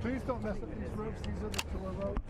Please don't mess up these ropes. These are the killer ropes.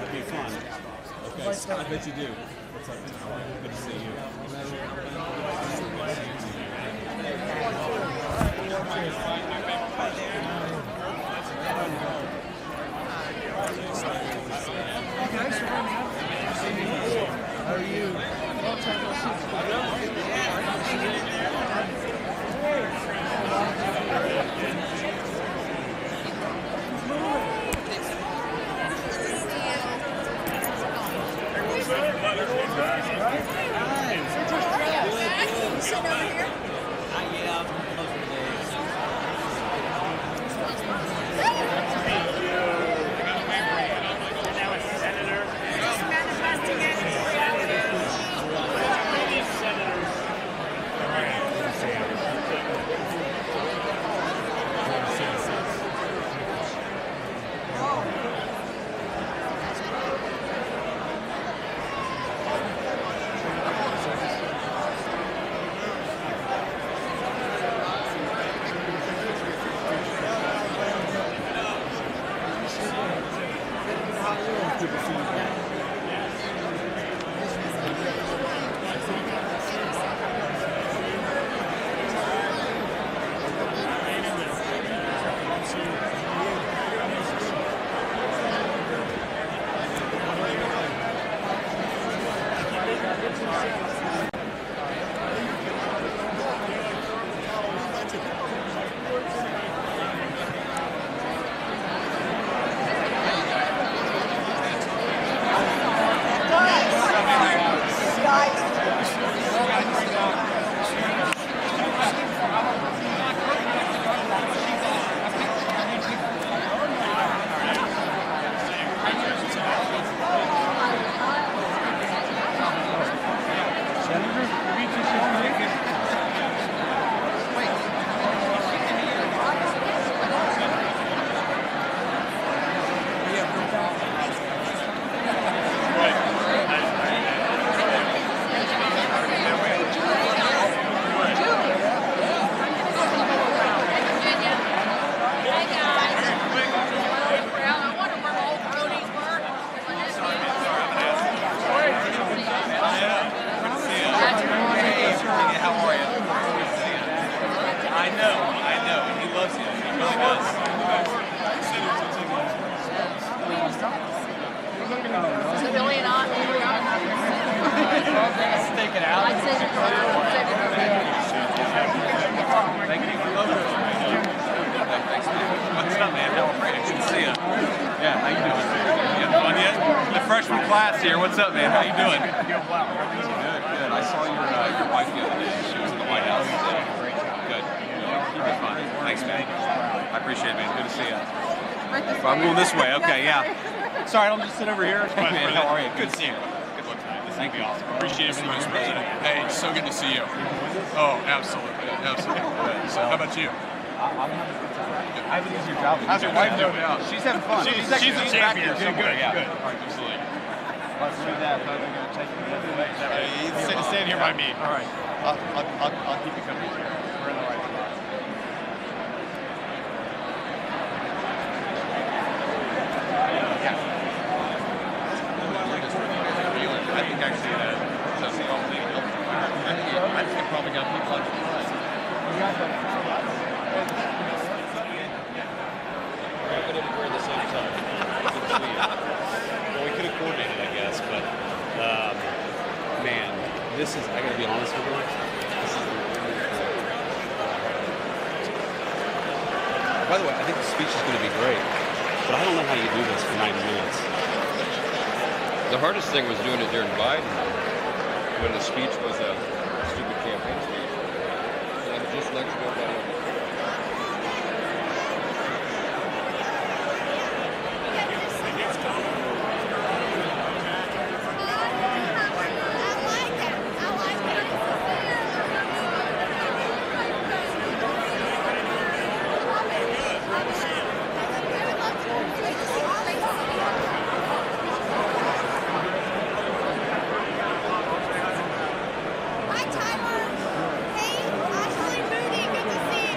It'll be fun. Okay, I bet you do. What's up? Good to see you. How are you? What's up, man? How you doing? Good, good. I saw your wife the other day. She was in the White House. Good. Keep it fun. Thanks, man. I appreciate it, man. Good to see you. I'm going this way. Okay, yeah. Sorry, I'll just sit over here. Hey, man, how are you? Good to see you. Good luck tonight. This will be awesome. Appreciate it, Mr. President. Hey, so good to see you. Oh, absolutely. Absolutely. So, how about you? I have an easier job. How's your wife doing? She's having fun. She's a champion. Good. Yeah. Absolutely. Let's do that. They're going to take me the other way. Stand here by me. All right. I'll keep you company. We're in the right spot. Yeah. I think actually that's the only thing. I think it probably got people on the line. We're going to wear the same time. Well, we could have coordinated, I guess, but man, this is, I gotta be honest with you, this is by the way, I think the speech is gonna be great, but I don't know how you do this for 90 minutes. The hardest thing was doing it during Biden, when the speech was a stupid campaign speech. And just let you go down. Hi, Tyler. Hey, Ashley, Moody, good to see you.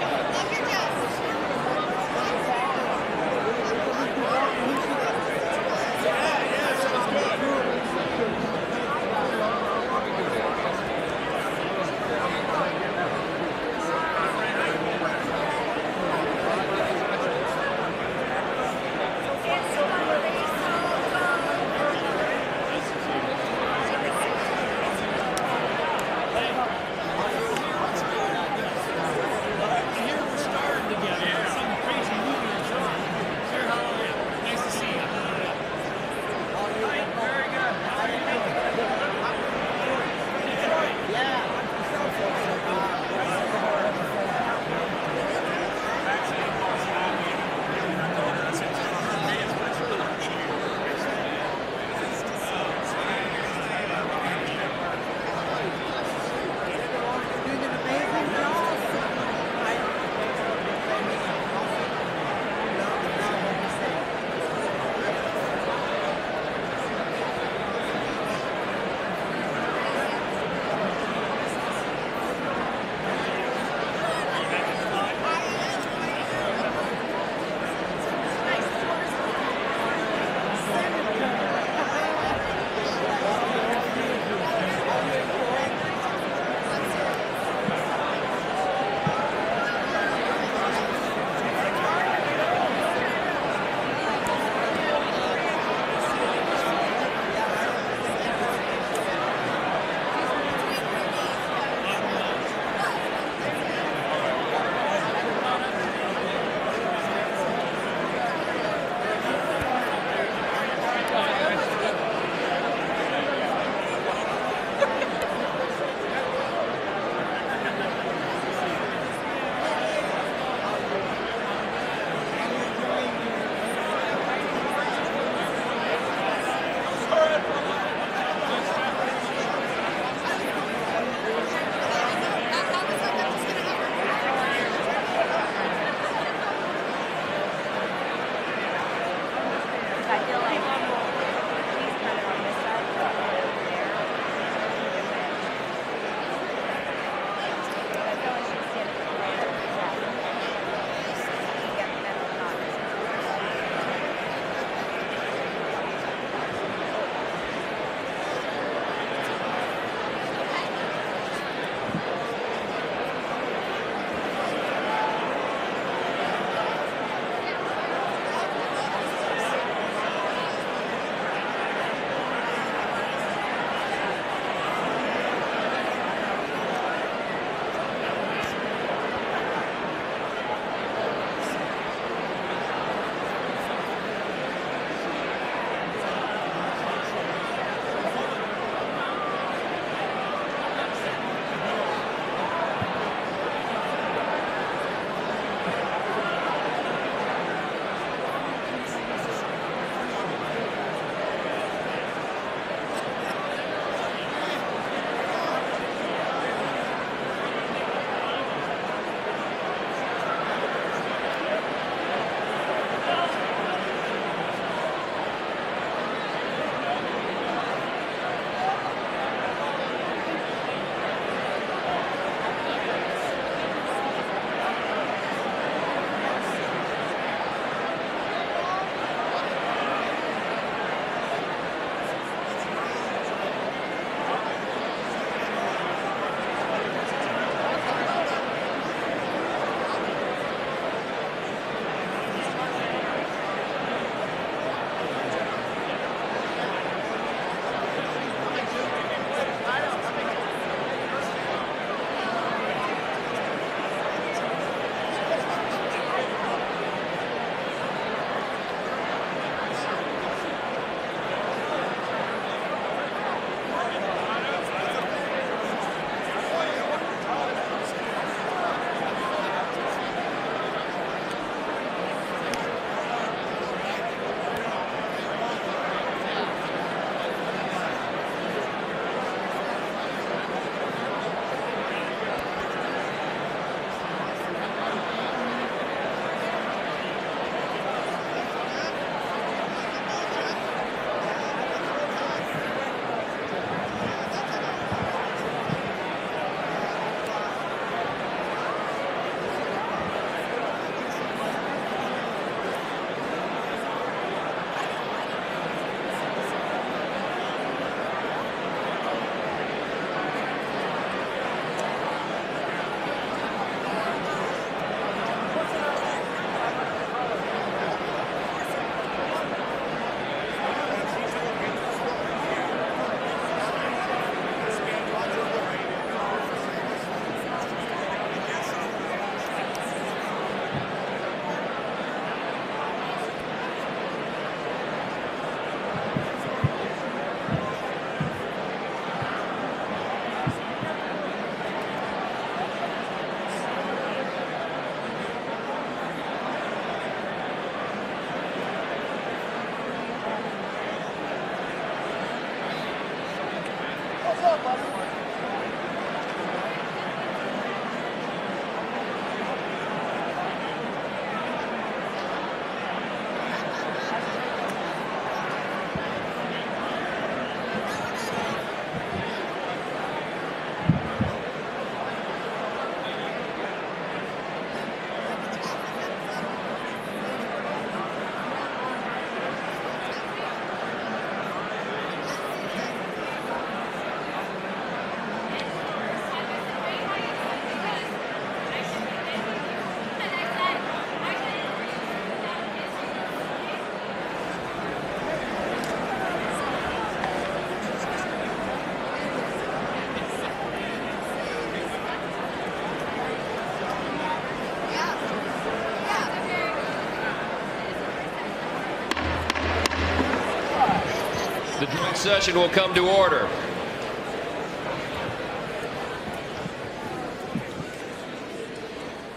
The joint session will come to order.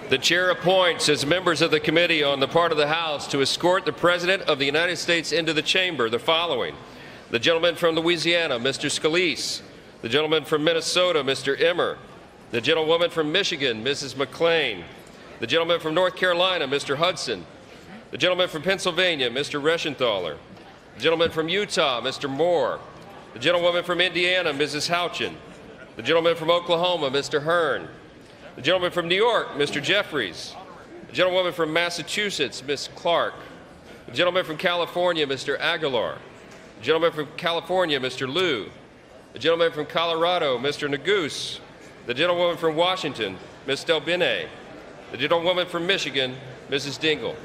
The chair appoints as members of the committee on the part of the House to escort the President of the United States into the chamber the following: the gentleman from Louisiana, Mr. Scalise; the gentleman from Minnesota, Mr. Emmer; the gentlewoman from Michigan, Mrs. McClain; the gentleman from North Carolina, Mr. Hudson; the gentleman from Pennsylvania, Mr. Reschenthaler; the gentleman from Utah, Mr. Moore; the gentlewoman from Indiana, Mrs. Houchin; the gentleman from Oklahoma, Mr. Hearn; the gentleman from New York, Mr. Jeffries; the gentlewoman from Massachusetts, Ms. Clark; the gentleman from California, Mr. Aguilar; the gentleman from California, Mr. Liu; the gentleman from Colorado, Mr. Neguse; the gentlewoman from Washington, Ms. Delbene; the gentlewoman from Michigan, Mrs. Dingell.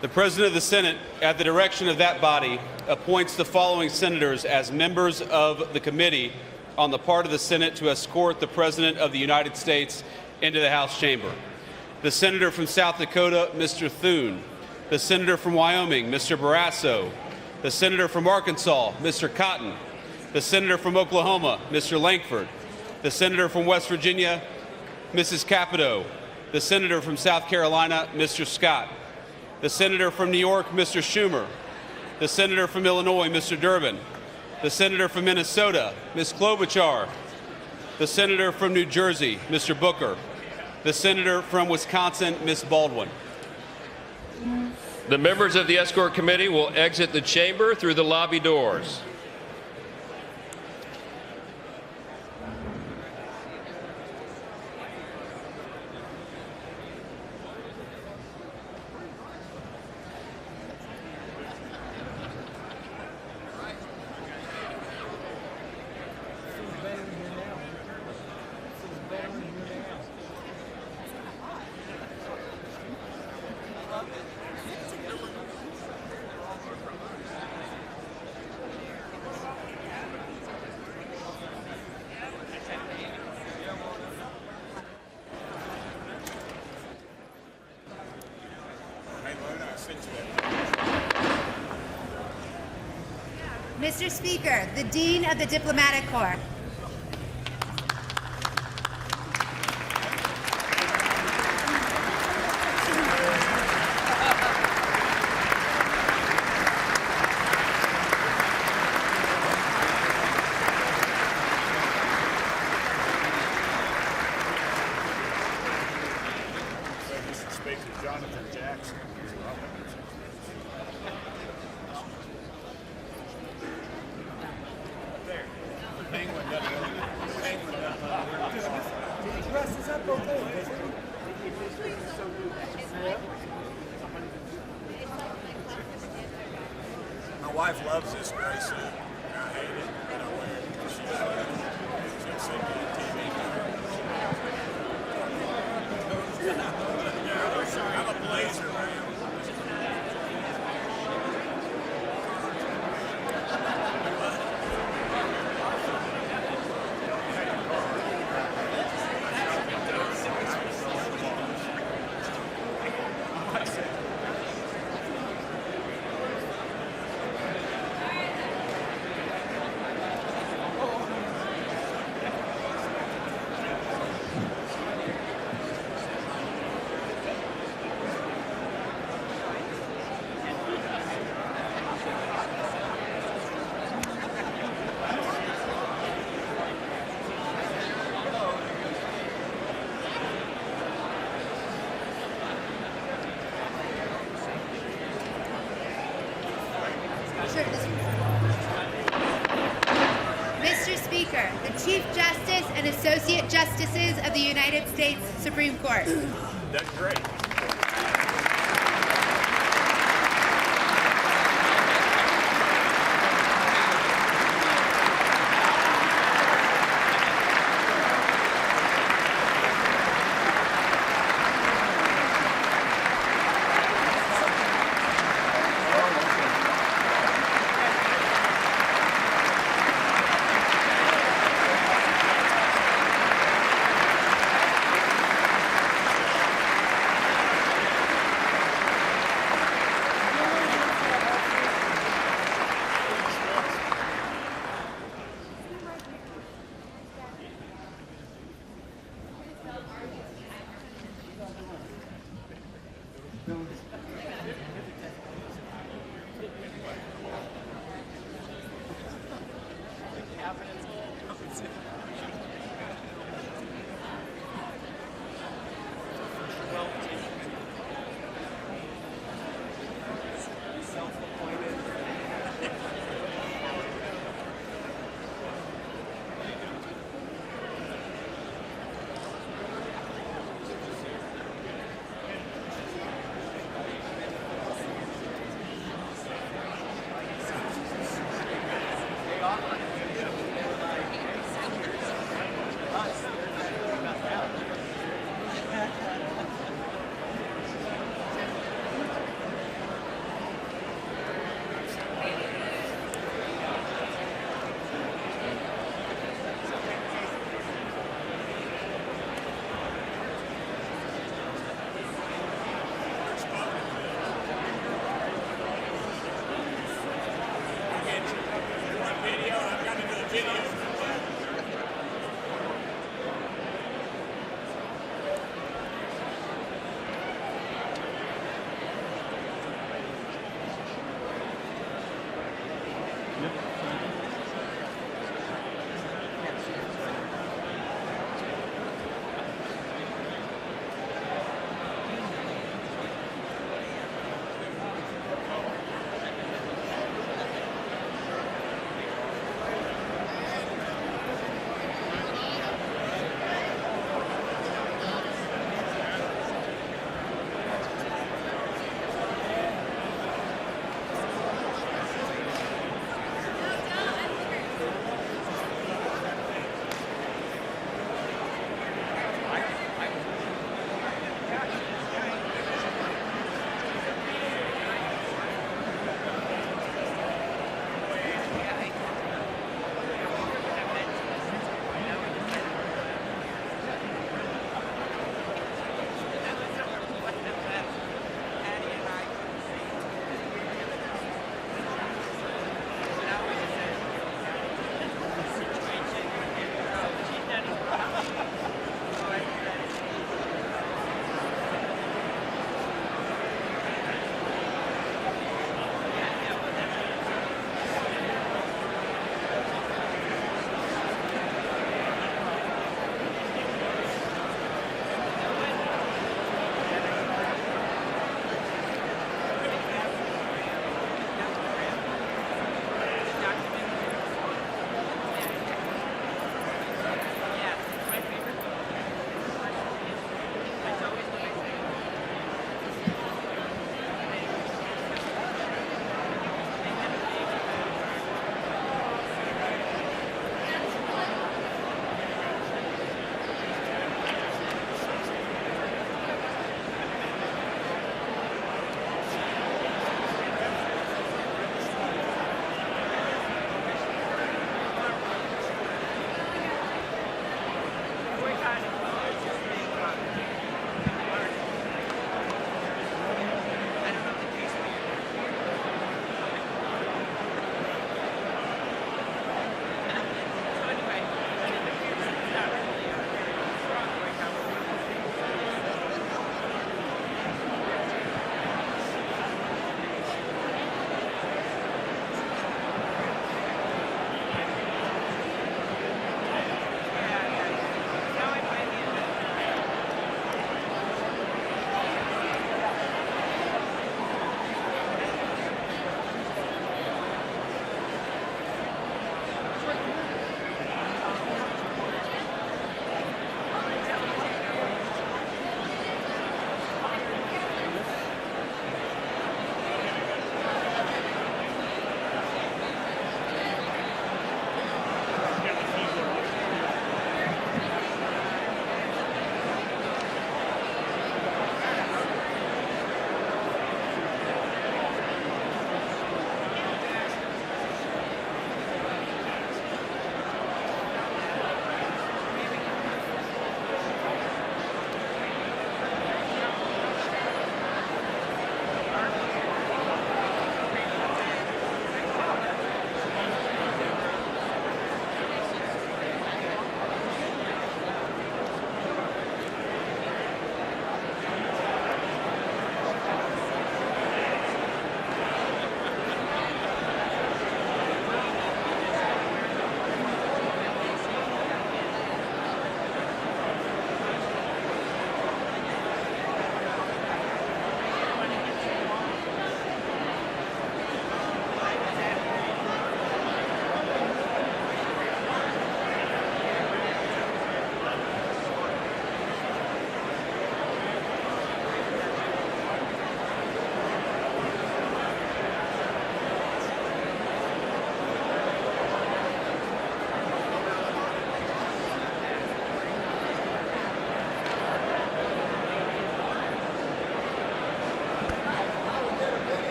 The President of the Senate, at the direction of that body, appoints the following senators as members of the committee on the part of the Senate to escort the President of the United States into the House chamber: the Senator from South Dakota, Mr. Thune; the Senator from Wyoming, Mr. Barrasso; the Senator from Arkansas, Mr. Cotton; the Senator from Oklahoma, Mr. Lankford; the Senator from West Virginia, Mrs. Capito; the Senator from South Carolina, Mr. Scott; the Senator from New York, Mr. Schumer; the Senator from Illinois, Mr. Durbin; the Senator from Minnesota, Ms. Klobuchar; the Senator from New Jersey, Mr. Booker; the Senator from Wisconsin, Ms. Baldwin. The members of the escort committee will exit the chamber through the lobby doors. Mr. Speaker, the Dean of the Diplomatic Corps. Mr. Speaker, Jonathan Jackson. My wife loves this gray suit. I hate it, but I wear it because she's gonna see me on TV. I'm a blazer, man. Mr. Speaker, the Chief Justice and Associate Justices of the United States Supreme Court. That's great.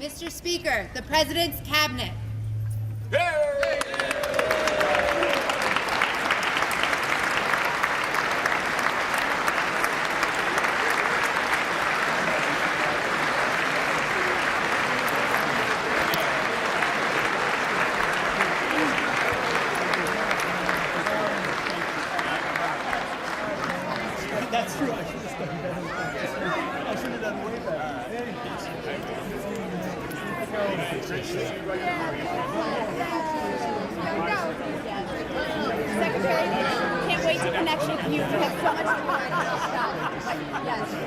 Mr. Speaker, the President's Cabinet. That's true. I should have done better. I should have done way Secretary, can't wait to connect with you. You have so much to learn. Yes.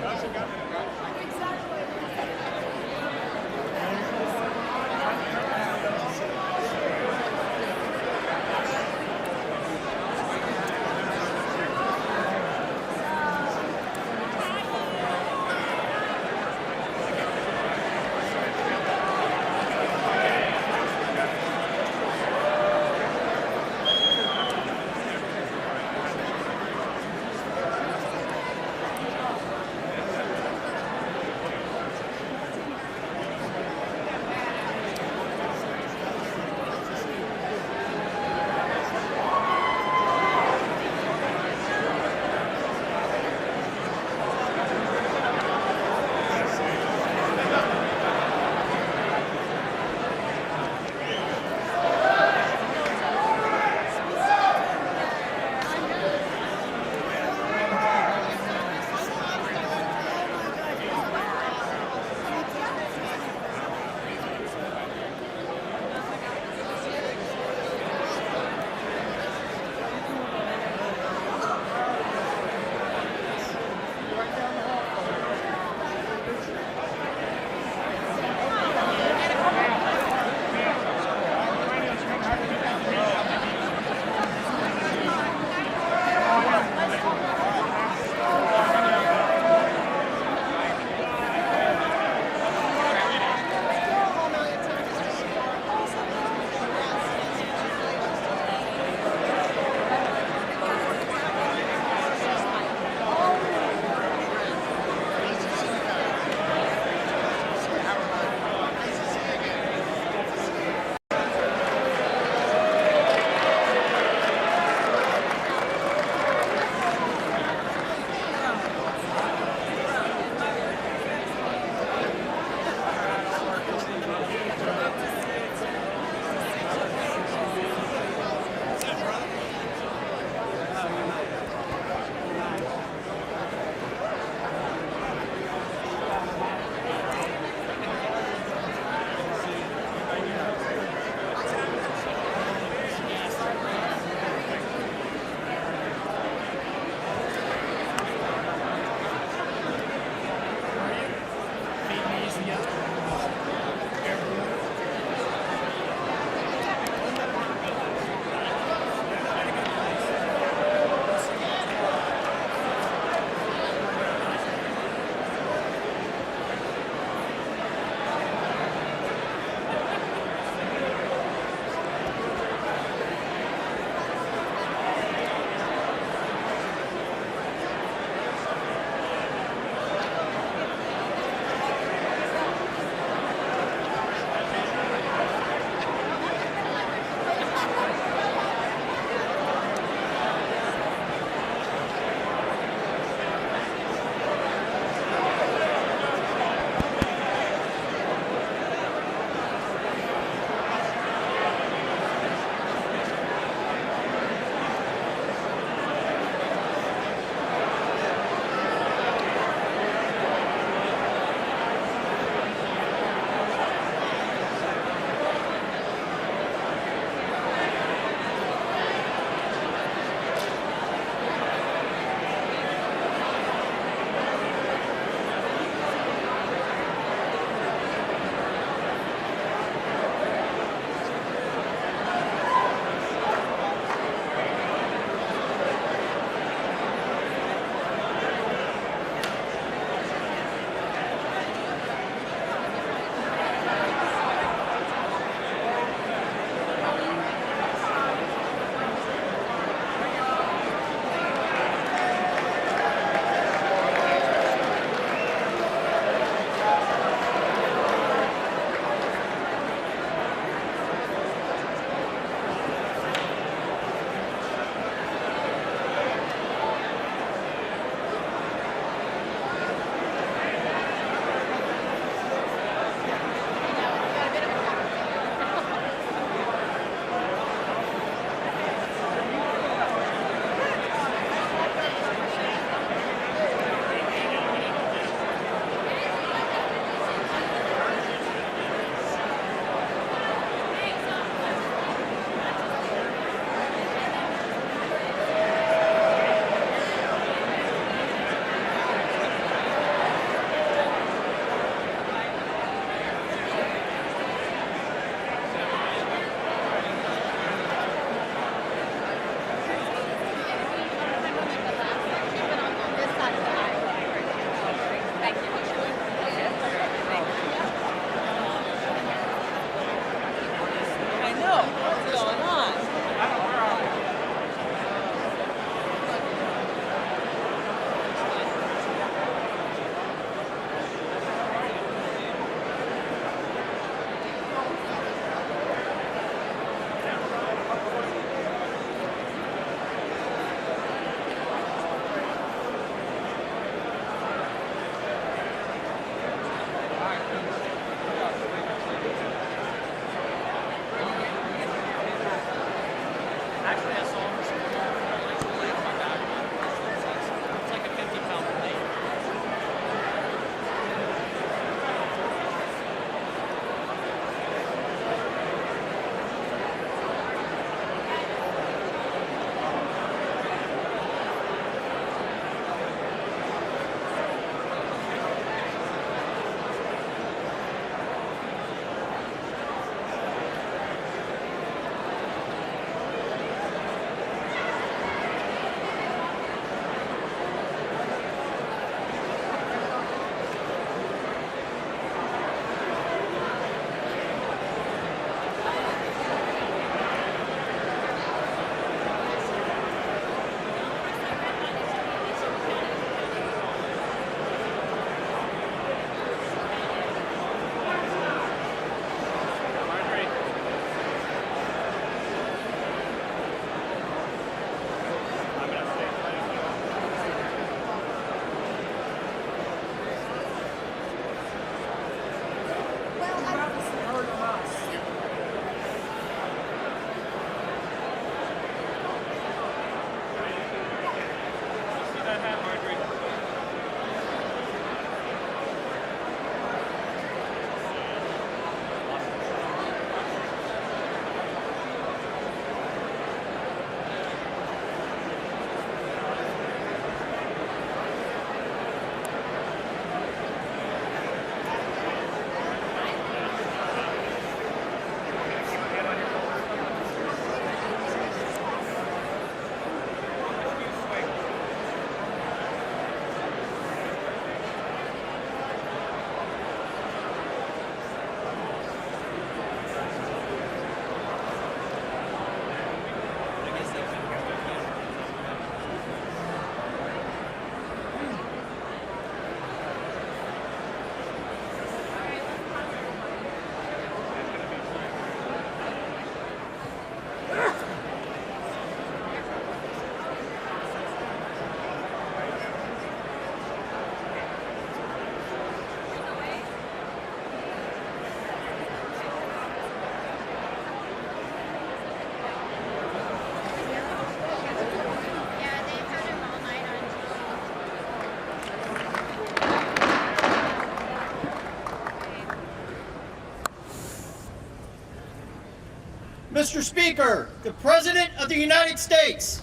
Mr. Speaker, the President of the United States.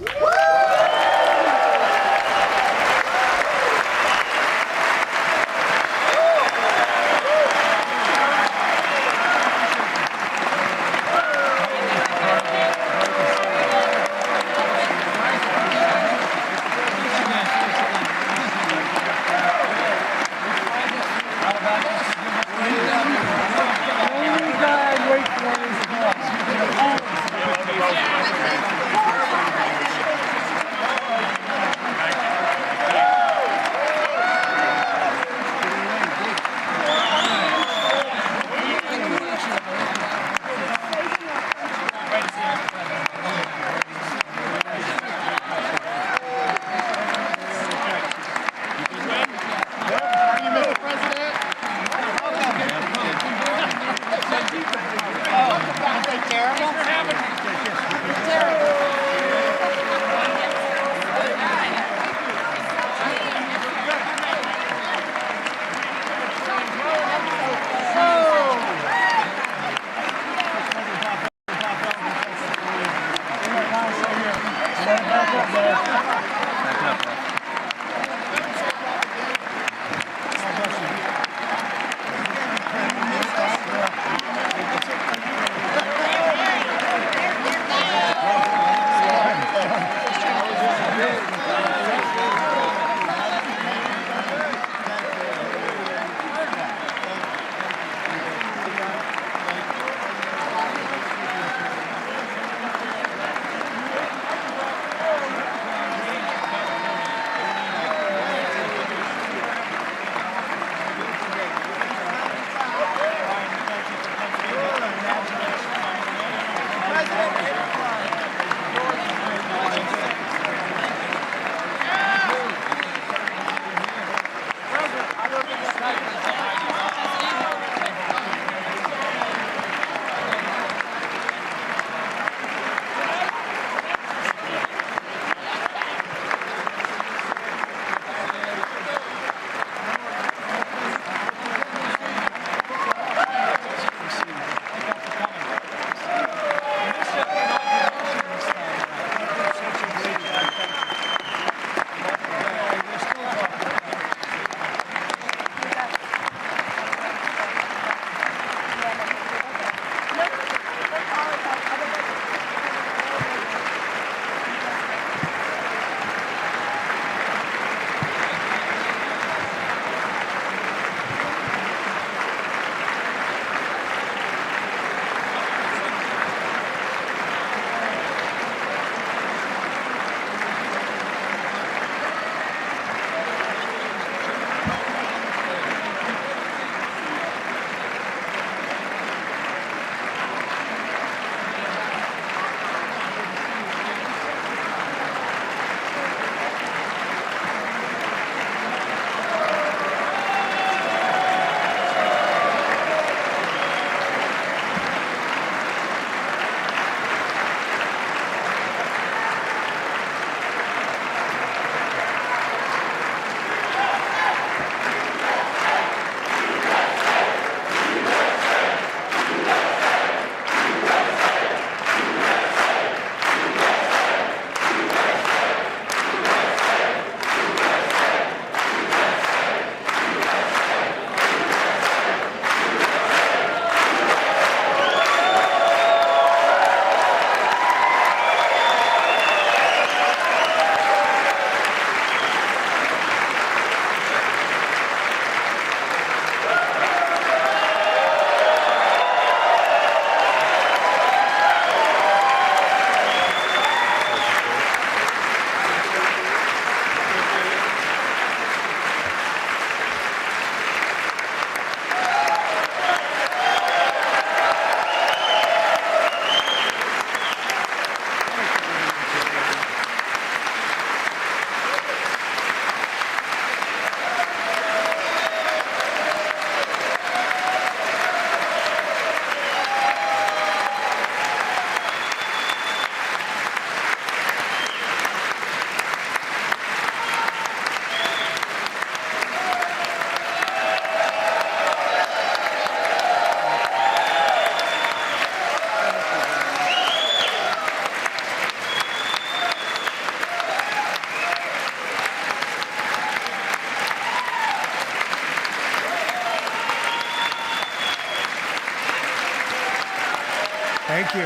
Thank you.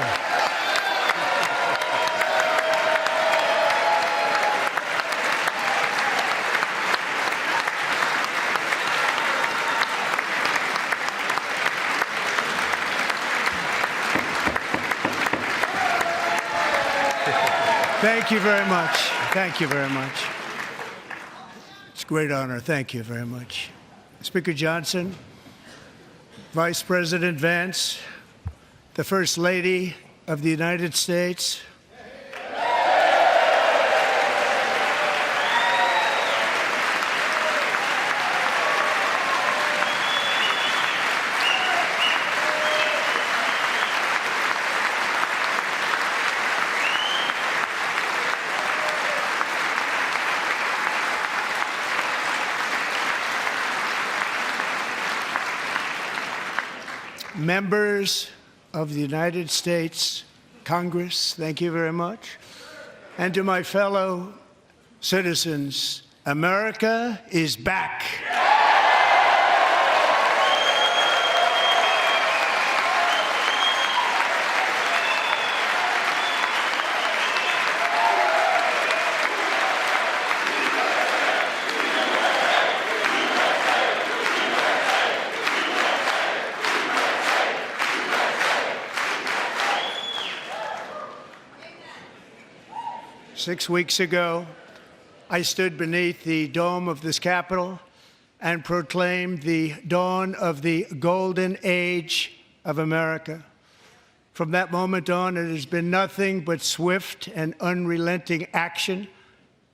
Thank you very much. Thank you very much. It's a great honor. Thank you very much. Speaker Johnson, Vice President Vance, the First Lady of the United States, members of the United States Congress, thank you very much. And to my fellow citizens, America is back. 6 weeks ago, I stood beneath the dome of this Capitol and proclaimed the dawn of the golden age of America. From that moment on, it has been nothing but swift and unrelenting action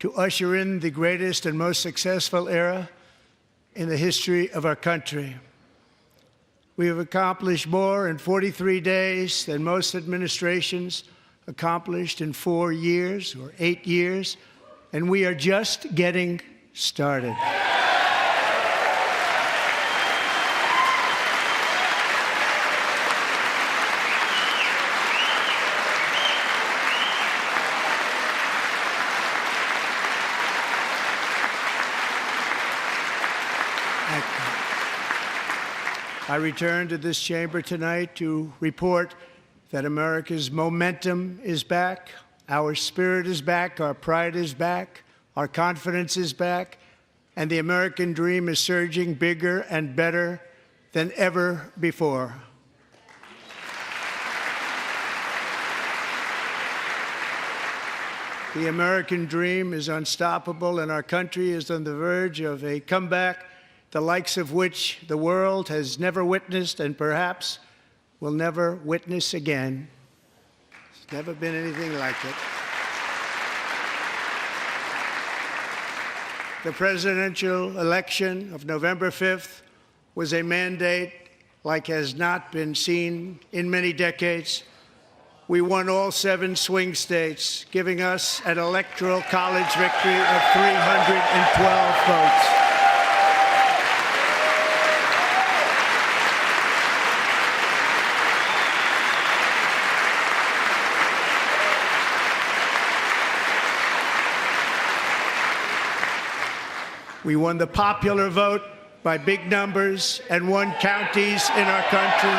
to usher in the greatest and most successful era in the history of our country. We have accomplished more in 43 days than most administrations accomplished in 4 years or 8 years, and we are just getting started. I return to this chamber tonight to report that America's momentum is back, our spirit is back, our pride is back, our confidence is back, and the American dream is surging bigger and better than ever before. The American dream is unstoppable, and our country is on the verge of a comeback, the likes of which the world has never witnessed and perhaps will never witness again. There's never been anything like it. The presidential election of November 5th was a mandate like has not been seen in many decades. We won all 7 swing states, giving us an electoral college victory of 312 votes. We won the popular vote by big numbers and won counties in our country.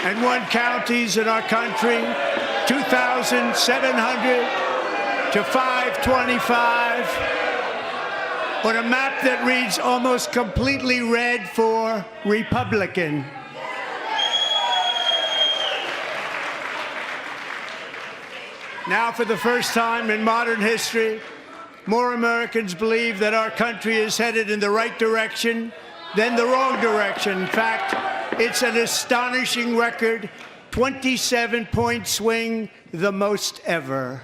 And won counties in our country, 2,700 to 525, on a map that reads almost completely red for Republican. Now, for the first time in modern history, more Americans believe that our country is headed in the right direction than the wrong direction. In fact, it's an astonishing record, 27-point swing, the most ever.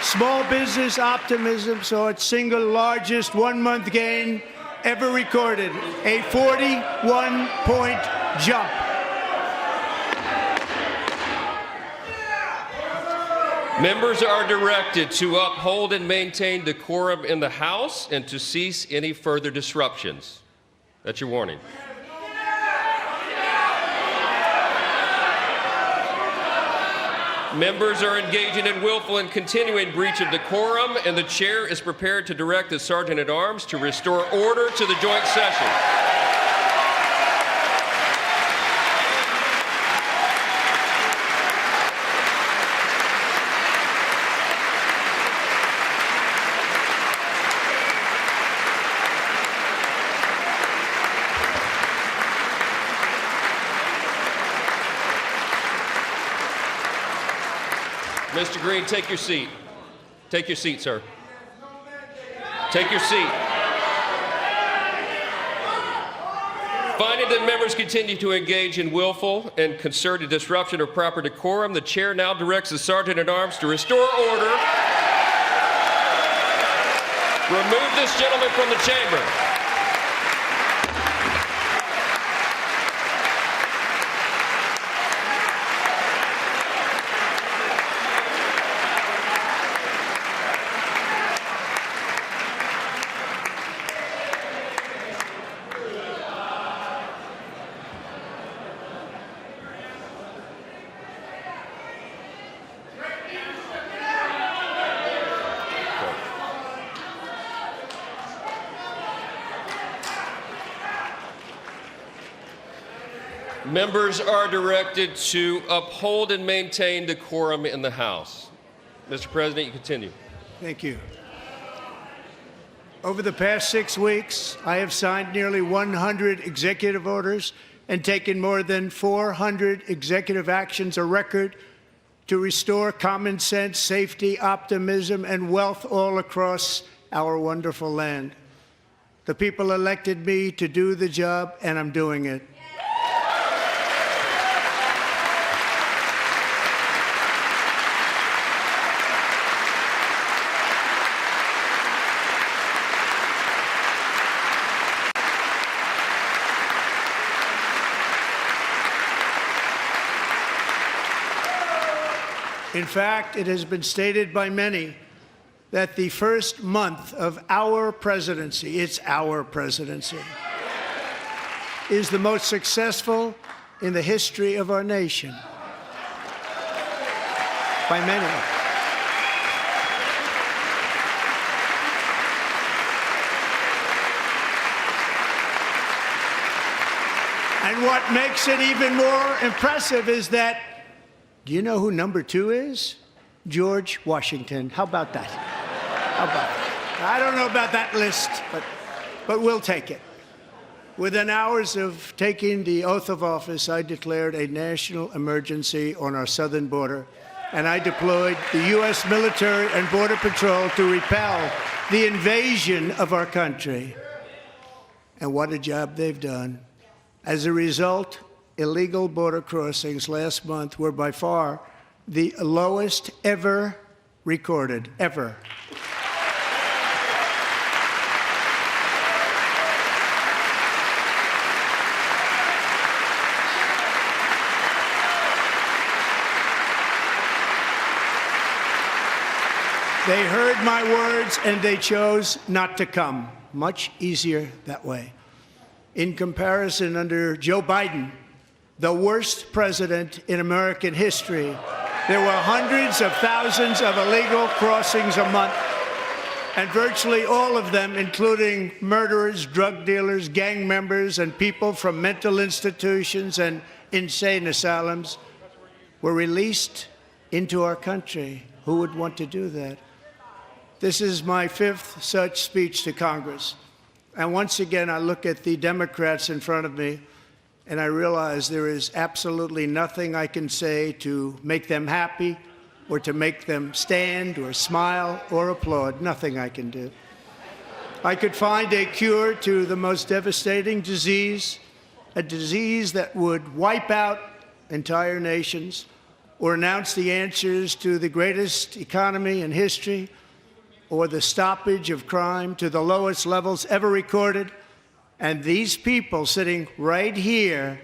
Small business optimism saw its single largest one-month gain ever recorded, a 41-point jump. Members are directed to uphold and maintain decorum in the House and to cease any further disruptions. That's your warning. Members are engaging in willful and continuing breach of decorum, and the chair is prepared to direct the Sergeant-at-Arms to restore order to the joint session. Mr. Green, take your seat. Take your seat, sir. Take your seat. Finding that members continue to engage in willful and concerted disruption of proper decorum, the chair now directs the Sergeant-at-Arms to restore order. Remove this gentleman from the chamber. Members are directed to uphold and maintain decorum in the House. Mr. President, you continue. Thank you. Over the past 6 weeks, I have signed nearly 100 executive orders and taken more than 400 executive actions, a record, to restore common sense, safety, optimism, and wealth all across our wonderful land. The people elected me to do the job, and I'm doing it. In fact, it has been stated by many that the first month of our presidency, it's our presidency, is the most successful in the history of our nation. By many. And what makes it even more impressive is that, do you know who number 2 is? George Washington. How about that? How about that? I don't know about that list, but we'll take it. Within hours of taking the oath of office, I declared a national emergency on our southern border, and I deployed the U.S. military and Border Patrol to repel the invasion of our country. And what a job they've done. As a result, illegal border crossings last month were by far the lowest ever recorded, ever. They heard my words and they chose not to come. Much easier that way. In comparison, under Joe Biden, the worst president in American history, there were hundreds of thousands of illegal crossings a month, and virtually all of them, including murderers, drug dealers, gang members, and people from mental institutions and insane asylums, were released into our country. Who would want to do that? This is my 5th such speech to Congress. And once again, I look at the Democrats in front of me, and I realize there is absolutely nothing I can say to make them happy or to make them stand or smile or applaud. Nothing I can do. I could find a cure to the most devastating disease, a disease that would wipe out entire nations, or announce the answers to the greatest economy in history, or the stoppage of crime to the lowest levels ever recorded. And these people sitting right here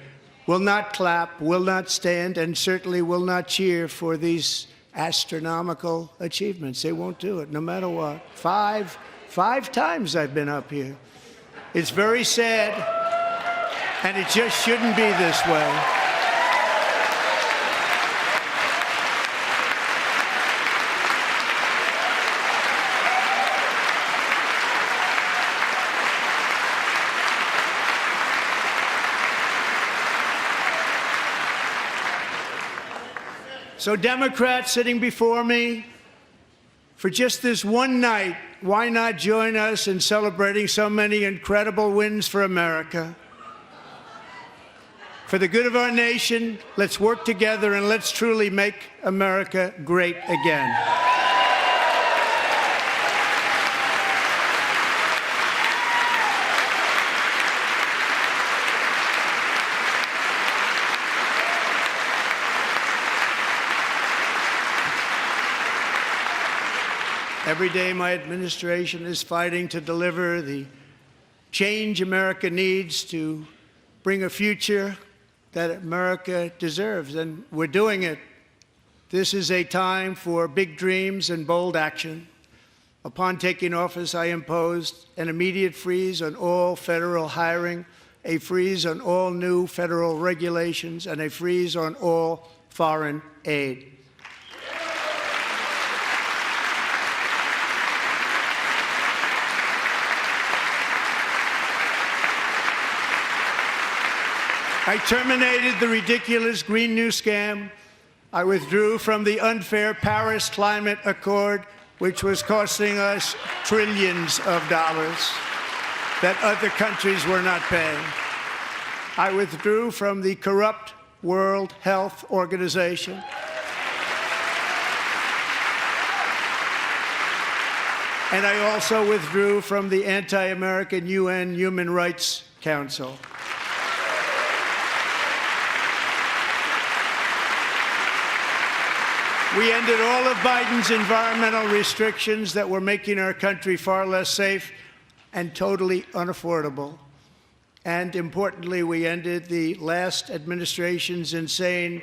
will not clap, will not stand, and certainly will not cheer for these astronomical achievements. They won't do it, no matter what. Five times I've been up here. It's very sad, and it just shouldn't be this way. So Democrats sitting before me, for just this one night, why not join us in celebrating so many incredible wins for America? For the good of our nation, let's work together and let's truly make America great again. Every day, my administration is fighting to deliver the change America needs to bring a future that America deserves, and we're doing it. This is a time for big dreams and bold action. Upon taking office, I imposed an immediate freeze on all federal hiring, a freeze on all new federal regulations, and a freeze on all foreign aid. I terminated the ridiculous Green New Scam. I withdrew from the unfair Paris Climate Accord, which was costing us trillions of dollars that other countries were not paying. I withdrew from the corrupt World Health Organization. And I also withdrew from the anti-American UN Human Rights Council. We ended all of Biden's environmental restrictions that were making our country far less safe and totally unaffordable. And importantly, we ended the last administration's insane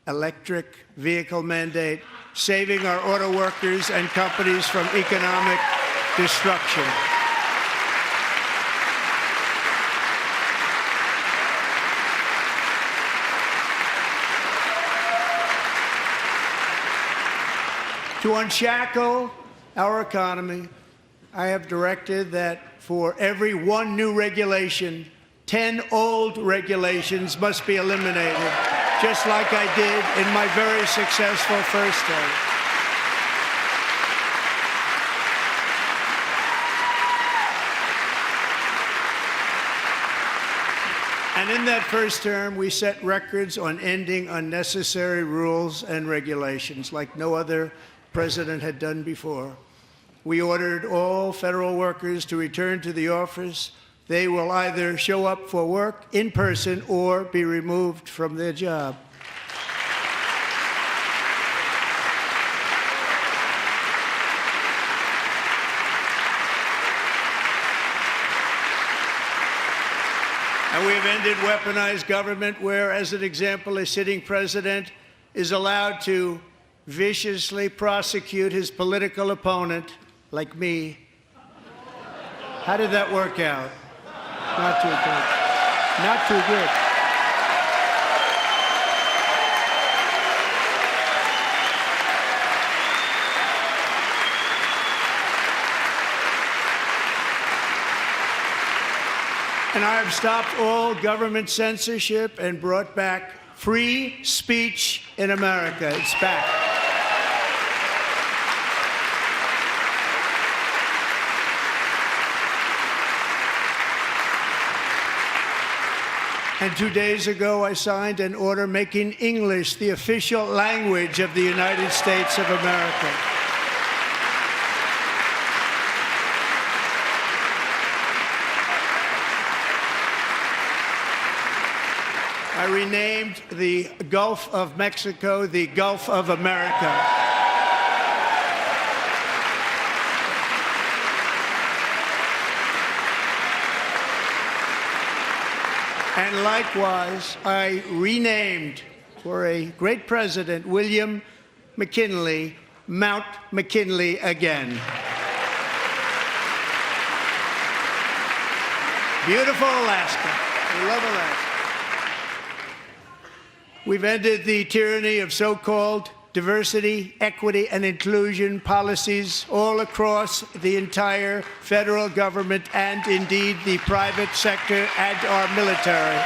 electric vehicle mandate, saving our auto workers and companies from economic destruction. To unshackle our economy, I have directed that for every one new regulation, 10 old regulations must be eliminated, just like I did in my very successful first term. And in that first term, we set records on ending unnecessary rules and regulations like no other president had done before. We ordered all federal workers to return to the office. They will either show up for work in person or be removed from their job. And we have ended weaponized government where, as an example, a sitting president is allowed to viciously prosecute his political opponent, like me. How did that work out? Not too good. Not too good. And I have stopped all government censorship and brought back free speech in America. It's back. And 2 days ago, I signed an order making English the official language of the United States of America. I renamed the Gulf of Mexico the Gulf of America. And likewise, I renamed, for a great president, William McKinley, Mount McKinley again. Beautiful Alaska. We love Alaska. We've ended the tyranny of so-called diversity, equity, and inclusion policies all across the entire federal government and indeed the private sector and our military.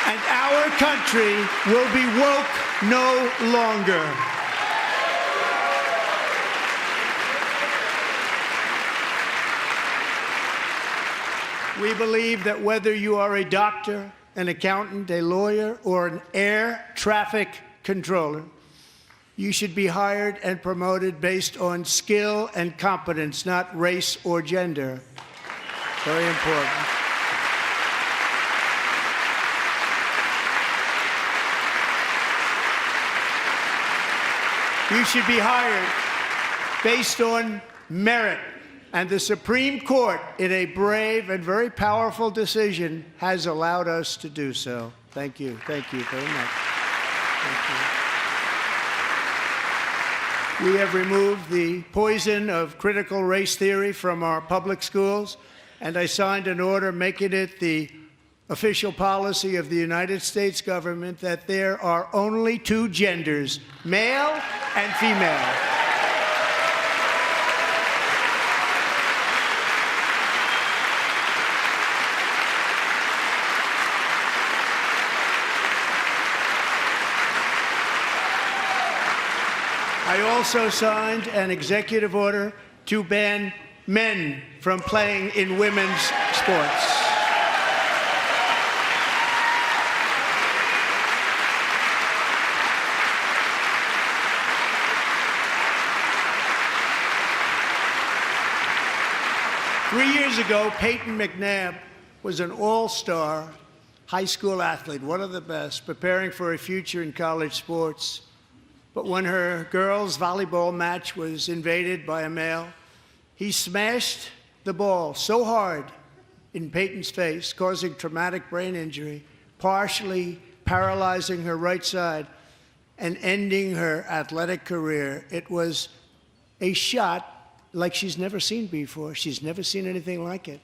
And our country will be woke no longer. We believe that whether you are a doctor, an accountant, a lawyer, or an air traffic controller, you should be hired and promoted based on skill and competence, not race or gender. Very important. You should be hired based on merit. And the Supreme Court, in a brave and very powerful decision, has allowed us to do so. Thank you. Thank you very much. Thank you. We have removed the poison of critical race theory from our public schools, and I signed an order making it the official policy of the United States government that there are only two genders, male and female. I also signed an executive order to ban men from playing in women's sports. Three years ago, Peyton McNabb was an all-star high school athlete, one of the best, preparing for a future in college sports. But when her girls' volleyball match was invaded by a male, he smashed the ball so hard in Peyton's face, causing traumatic brain injury, partially paralyzing her right side, and ending her athletic career. It was a shot like she's never seen before. She's never seen anything like it.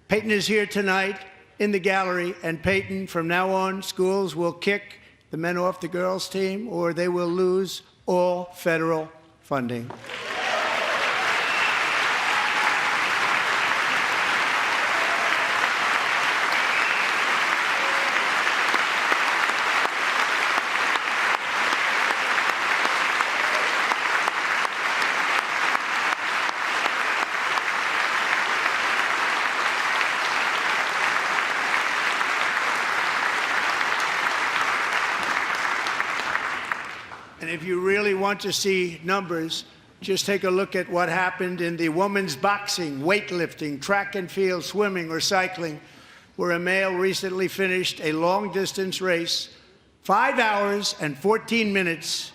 Peyton is here tonight in the gallery, and Peyton, from now on, schools will kick the men off the girls' team, or they will lose all federal funding. And if you really want to see numbers, just take a look at what happened in the women's boxing, weightlifting, track and field, swimming, or cycling, where a male recently finished a long-distance race 5 hours and 14 minutes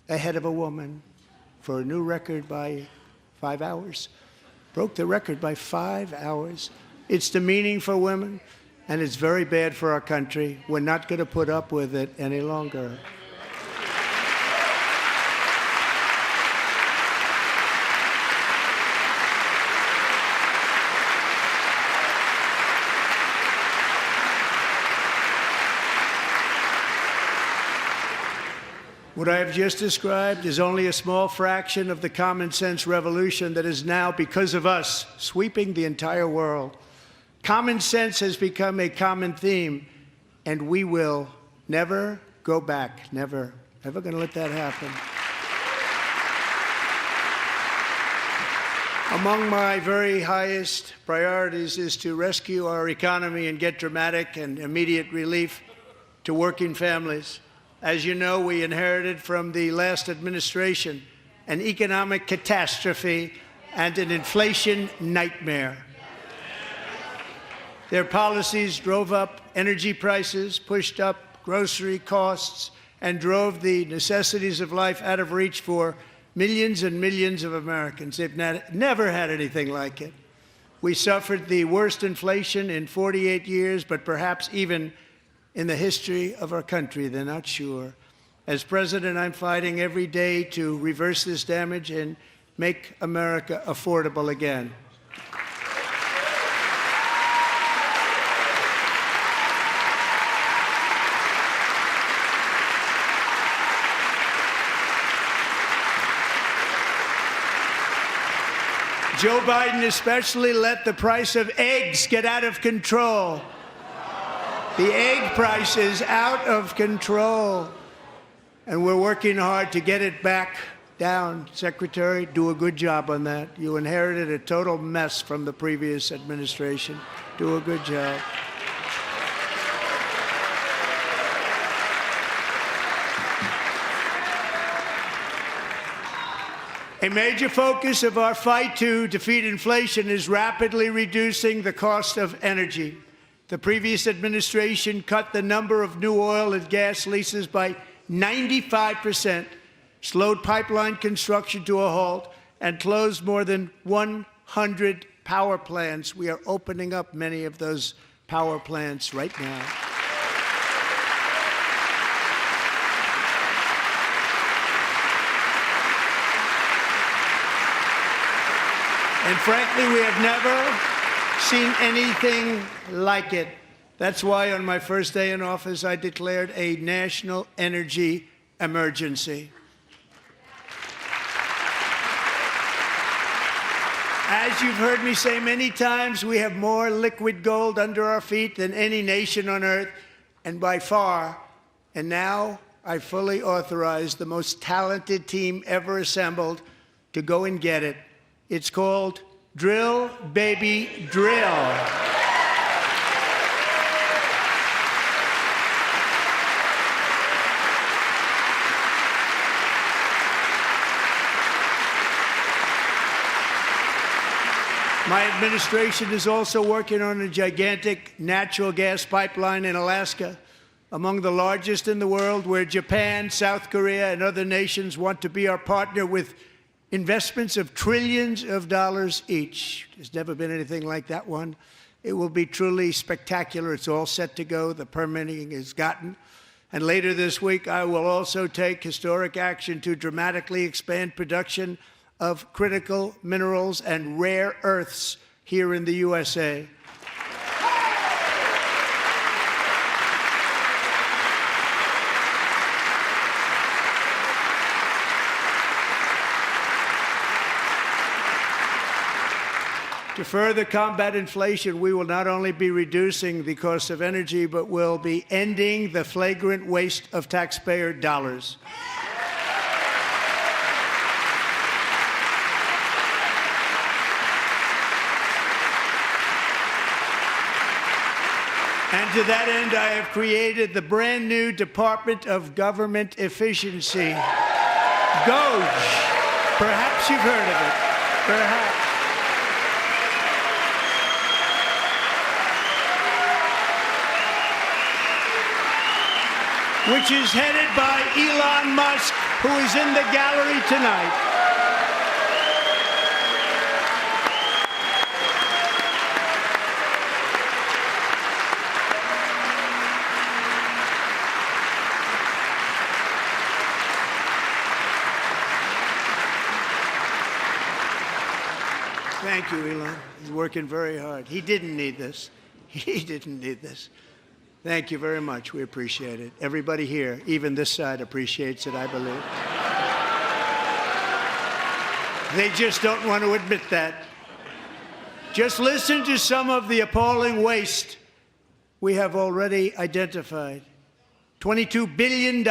ahead of a woman for a new record by 5 hours. Broke the record by 5 hours. It's demeaning for women, and it's very bad for our country. We're not going to put up with it any longer. What I have just described is only a small fraction of the common sense revolution that is now, because of us, sweeping the entire world. Common sense has become a common theme, and we will never go back. Never. Never going to let that happen. Among my very highest priorities is to rescue our economy and get dramatic and immediate relief to working families. As you know, we inherited from the last administration an economic catastrophe and an inflation nightmare. Their policies drove up energy prices, pushed up grocery costs, and drove the necessities of life out of reach for millions and millions of Americans. They've never had anything like it. We suffered the worst inflation in 48 years, but perhaps even in the history of our country. They're not sure. As president, I'm fighting every day to reverse this damage and make America affordable again. Joe Biden especially let the price of eggs get out of control. The egg price is out of control, and we're working hard to get it back down. Secretary, do a good job on that. You inherited a total mess from the previous administration. Do a good job. A major focus of our fight to defeat inflation is rapidly reducing the cost of energy. The previous administration cut the number of new oil and gas leases by 95%, slowed pipeline construction to a halt, and closed more than 100 power plants. We are opening up many of those power plants right now. And frankly, we have never seen anything like it. That's why on my first day in office, I declared a national energy emergency. As you've heard me say many times, we have more liquid gold under our feet than any nation on earth, and by far. And now I fully authorize the most talented team ever assembled to go and get it. It's called Drill, Baby, Drill. My administration is also working on a gigantic natural gas pipeline in Alaska, among the largest in the world, where Japan, South Korea, and other nations want to be our partner with investments of trillions of dollars each. There's never been anything like that one. It will be truly spectacular. It's all set to go. The permitting is gotten. And later this week, I will also take historic action to dramatically expand production of critical minerals and rare earths here in the USA. To further combat inflation, we will not only be reducing the cost of energy, but will be ending the flagrant waste of taxpayer dollars. And to that end, I have created the brand new Department of Government Efficiency, DOGE. Perhaps you've heard of it. Perhaps. Which is headed by Elon Musk, who is in the gallery tonight. Thank you, Elon. He's working very hard. He didn't need this. He didn't need this. Thank you very much. We appreciate it. Everybody here, even this side, appreciates it, I believe. They just don't want to admit that. Just listen to some of the appalling waste we have already identified. $22 billion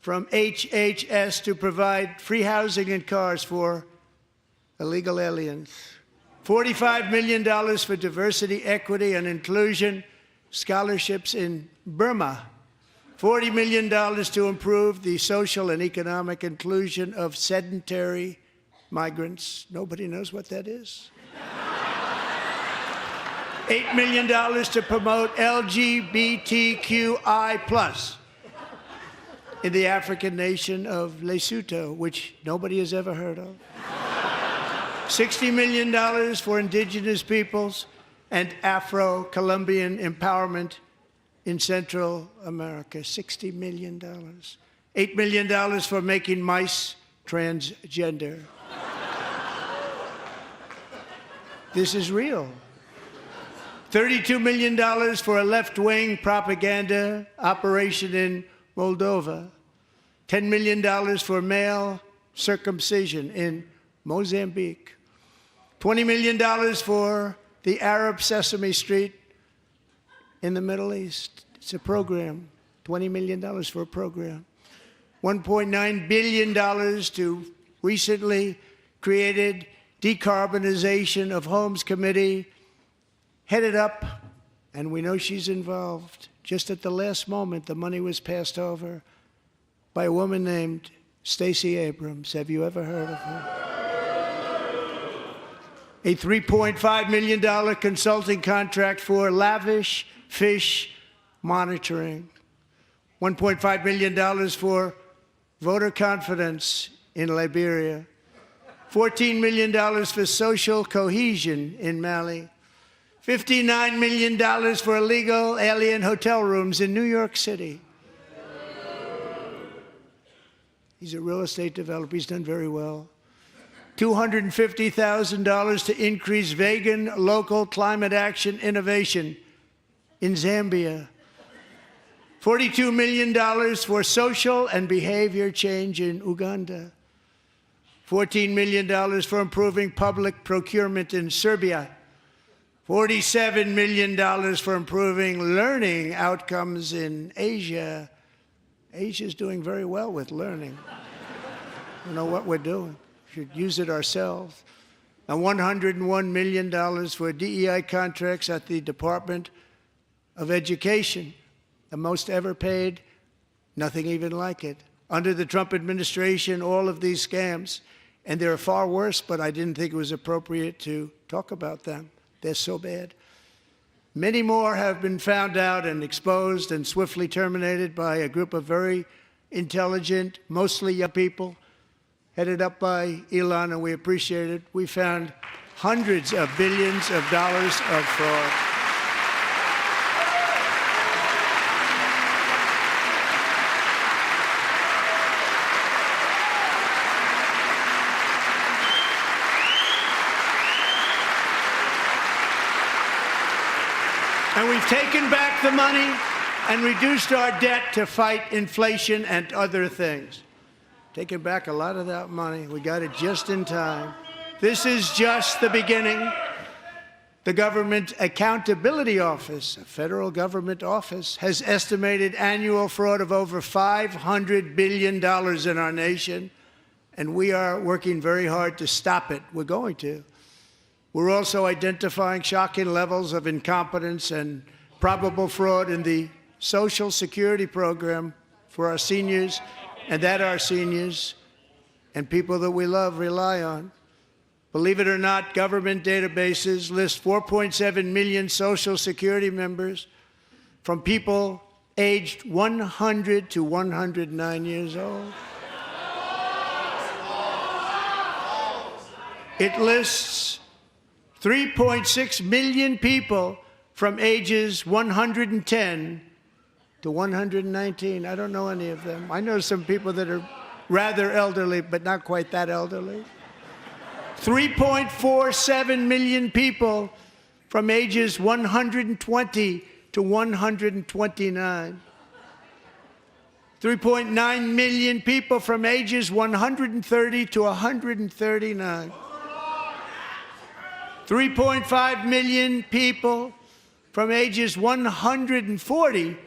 from HHS to provide free housing and cars for illegal aliens. $45 million for diversity, equity, and inclusion scholarships in Burma. $40 million to improve the social and economic inclusion of sedentary migrants. Nobody knows what that is. $8 million to promote LGBTQI+ in the African nation of Lesotho, which nobody has ever heard of. $60 million for indigenous peoples and Afro-Colombian empowerment in Central America. $60 million. $8 million for making mice transgender. This is real. $32 million for a left-wing propaganda operation in Moldova. $10 million for male circumcision in Mozambique. $20 million for the Arab Sesame Street in the Middle East. It's a program. $20 million for a program. $1.9 billion to recently created Decarbonization of Homes Committee, headed up, and we know she's involved. Just at the last moment, the money was passed over by a woman named Stacey Abrams. Have you ever heard of her? A $3.5 million consulting contract for lavish fish monitoring. $1.5 million for voter confidence in Liberia. $14 million for social cohesion in Mali. $59 million for illegal alien hotel rooms in New York City. He's a real estate developer. He's done very well. $250,000 to increase vegan local climate action innovation in Zambia. $42 million for social and behavior change in Uganda. $14 million for improving public procurement in Serbia. $47 million for improving learning outcomes in Asia. Asia's doing very well with learning. We know what we're doing. We should use it ourselves. And $101 million for DEI contracts at the Department of Education. The most ever paid, nothing even like it. Under the Trump administration, all of these scams, and they're far worse, but I didn't think it was appropriate to talk about them. They're so bad. Many more have been found out and exposed and swiftly terminated by a group of very intelligent, mostly young people, headed up by Elon, and we appreciate it. We found hundreds of billions of dollars of fraud. And we've taken back the money and reduced our debt to fight inflation and other things. Taken back a lot of that money. We got it just in time. This is just the beginning. The Government Accountability Office, a federal government office, has estimated annual fraud of over $500 billion in our nation, and we are working very hard to stop it. We're going to. We're also identifying shocking levels of incompetence and probable fraud in the Social Security program for our seniors, and that our seniors and people that we love rely on. Believe it or not, government databases list 4.7 million Social Security members from people aged 100 to 109 years old. It lists 3.6 million people from ages 110 to 119. I don't know any of them. I know some people that are rather elderly, but not quite that elderly. 3.47 million people from ages 120 to 129. 3.9 million people from ages 130 to 139. 3.5 million people from ages 140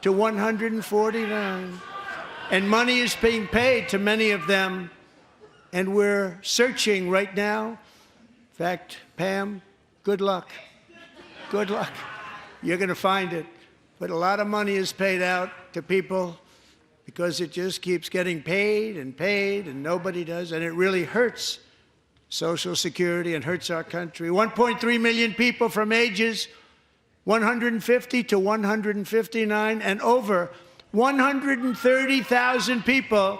to 149. And money is being paid to many of them, and we're searching right now. In fact, Pam, good luck. Good luck. You're going to find it. But a lot of money is paid out to people because it just keeps getting paid and nobody does, and it really hurts Social Security and hurts our country. 1.3 million people from ages 150 to 159, and over 130,000 people,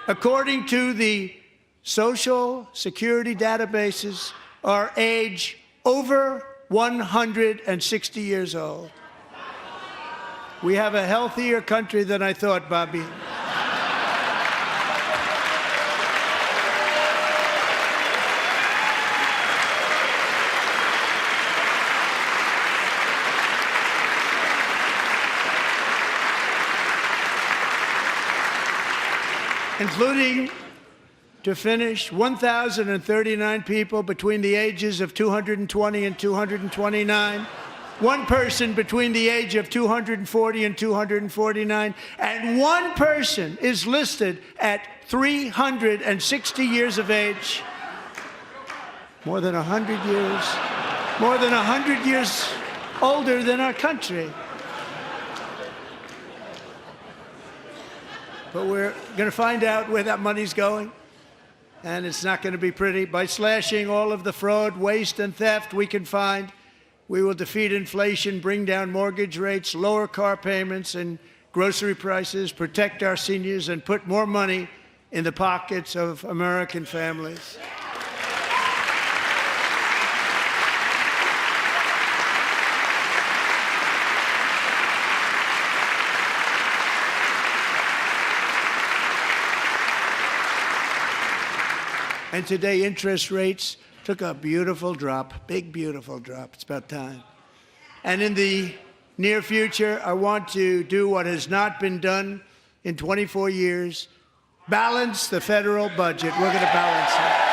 according to the Social Security databases, are age over 160 years old. We have a healthier country than I thought, Bobby. Including, to finish, 1,039 people between the ages of 220 and 229, one person between the age of 240 and 249, and one person is listed at 360 years of age. More than 100 years older than our country. But we're going to find out where that money's going, and it's not going to be pretty. By slashing all of the fraud, waste, and theft we can find, we will defeat inflation, bring down mortgage rates, lower car payments and grocery prices, protect our seniors, and put more money in the pockets of American families. And today, interest rates took a beautiful drop, big, beautiful drop. It's about time. And in the near future, I want to do what has not been done in 24 years, balance the federal budget. We're going to balance it.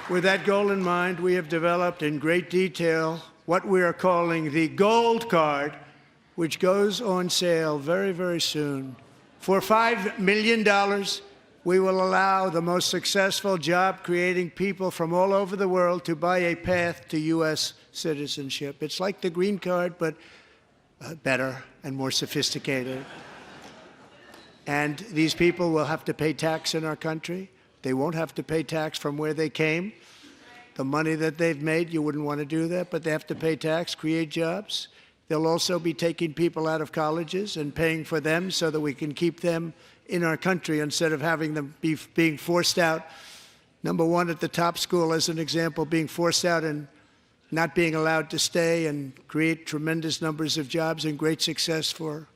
With that goal in mind, we have developed in great detail what we are calling the Gold Card, which goes on sale very, very soon. For $5 million, we will allow the most successful job-creating people from all over the world to buy a path to U.S. citizenship. It's like the green card, but better and more sophisticated. And these people will have to pay tax in our country. They won't have to pay tax from where they came. The money that they've made, you wouldn't want to do that, but they have to pay tax, create jobs. They'll also be taking people out of colleges and paying for them so that we can keep them in our country instead of having them being forced out. Number one, at the top school, as an example, being forced out and not being allowed to stay and create tremendous numbers of jobs and great success for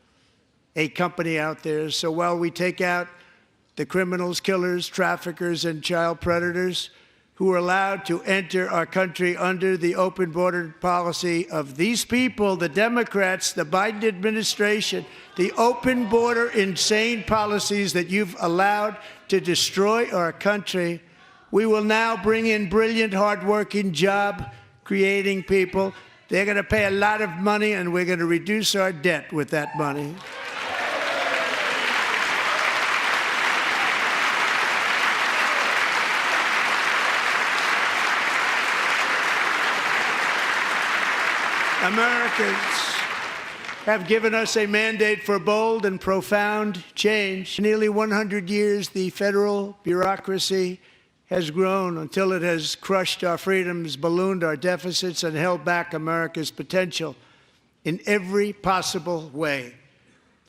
a company out there. So while we take out the criminals, killers, traffickers, and child predators who are allowed to enter our country under the open border policy of these people, the Democrats, the Biden administration, the open border insane policies that you've allowed to destroy our country, we will now bring in brilliant, hardworking, job-creating people. They're going to pay a lot of money, and we're going to reduce our debt with that money. Americans have given us a mandate for bold and profound change. For nearly 100 years, the federal bureaucracy has grown until it has crushed our freedoms, ballooned our deficits, and held back America's potential in every possible way.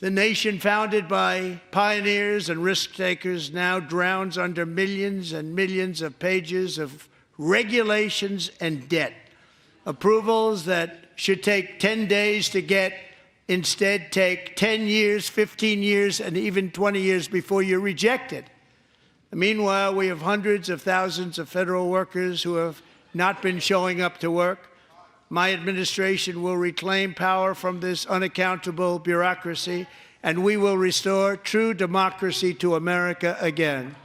The nation founded by pioneers and risk-takers now drowns under millions and millions of pages of regulations and debt. Approvals that should take 10 days to get instead take 10 years, 15 years, and even 20 years before you're rejected. Meanwhile, we have hundreds of thousands of federal workers who have not been showing up to work. My administration will reclaim power from this unaccountable bureaucracy, and we will restore true democracy to America again.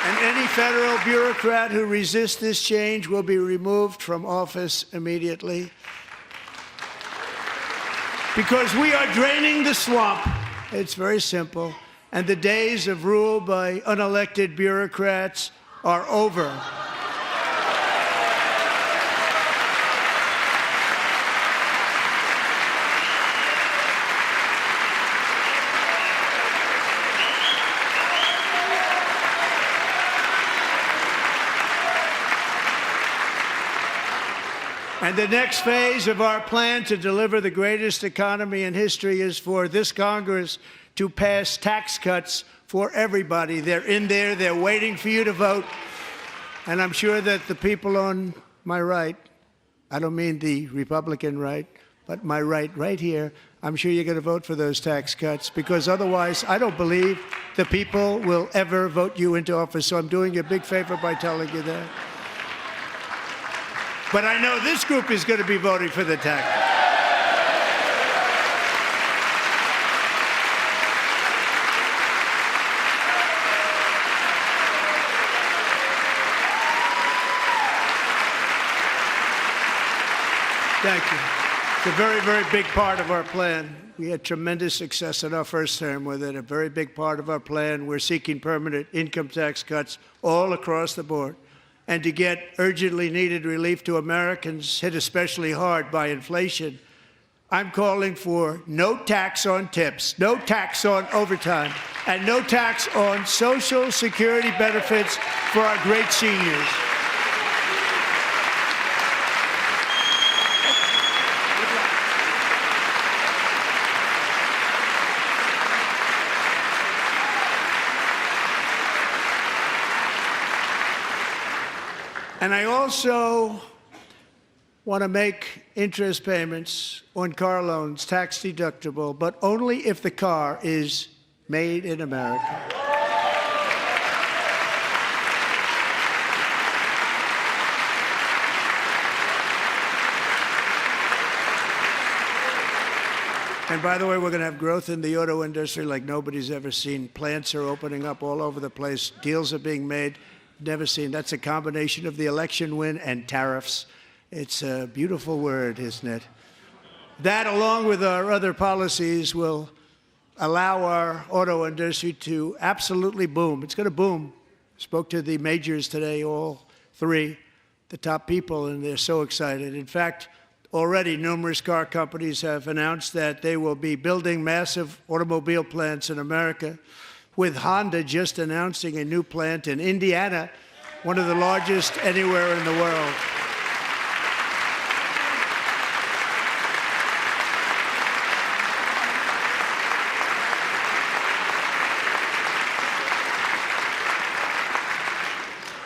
And any federal bureaucrat who resists this change will be removed from office immediately. Because we are draining the swamp. It's very simple. And the days of rule by unelected bureaucrats are over. And the next phase of our plan to deliver the greatest economy in history is for this Congress to pass tax cuts for everybody. They're in there. They're waiting for you to vote. And I'm sure that the people on my right, I don't mean the Republican right, but my right here, I'm sure you're going to vote for those tax cuts, because otherwise I don't believe the people will ever vote you into office. So I'm doing you a big favor by telling you that. But I know this group is going to be voting for the tax. Thank you. It's a very, very big part of our plan. We had tremendous success in our first term with it. A very big part of our plan. We're seeking permanent income tax cuts all across the board. And to get urgently needed relief to Americans hit especially hard by inflation, I'm calling for no tax on tips, no tax on overtime, and no tax on Social Security benefits for our great seniors. And I also want to make interest payments on car loans tax deductible, but only if the car is made in America. And by the way, we're going to have growth in the auto industry like nobody's ever seen. Plants are opening up all over the place. Deals are being made. Never seen. That's a combination of the election win and tariffs. It's a beautiful word, isn't it? That, along with our other policies, will allow our auto industry to absolutely boom. It's going to boom. Spoke to the majors today, all three, the top people, and they're so excited. In fact, already numerous car companies have announced that they will be building massive automobile plants in America, with Honda just announcing a new plant in Indiana, one of the largest anywhere in the world.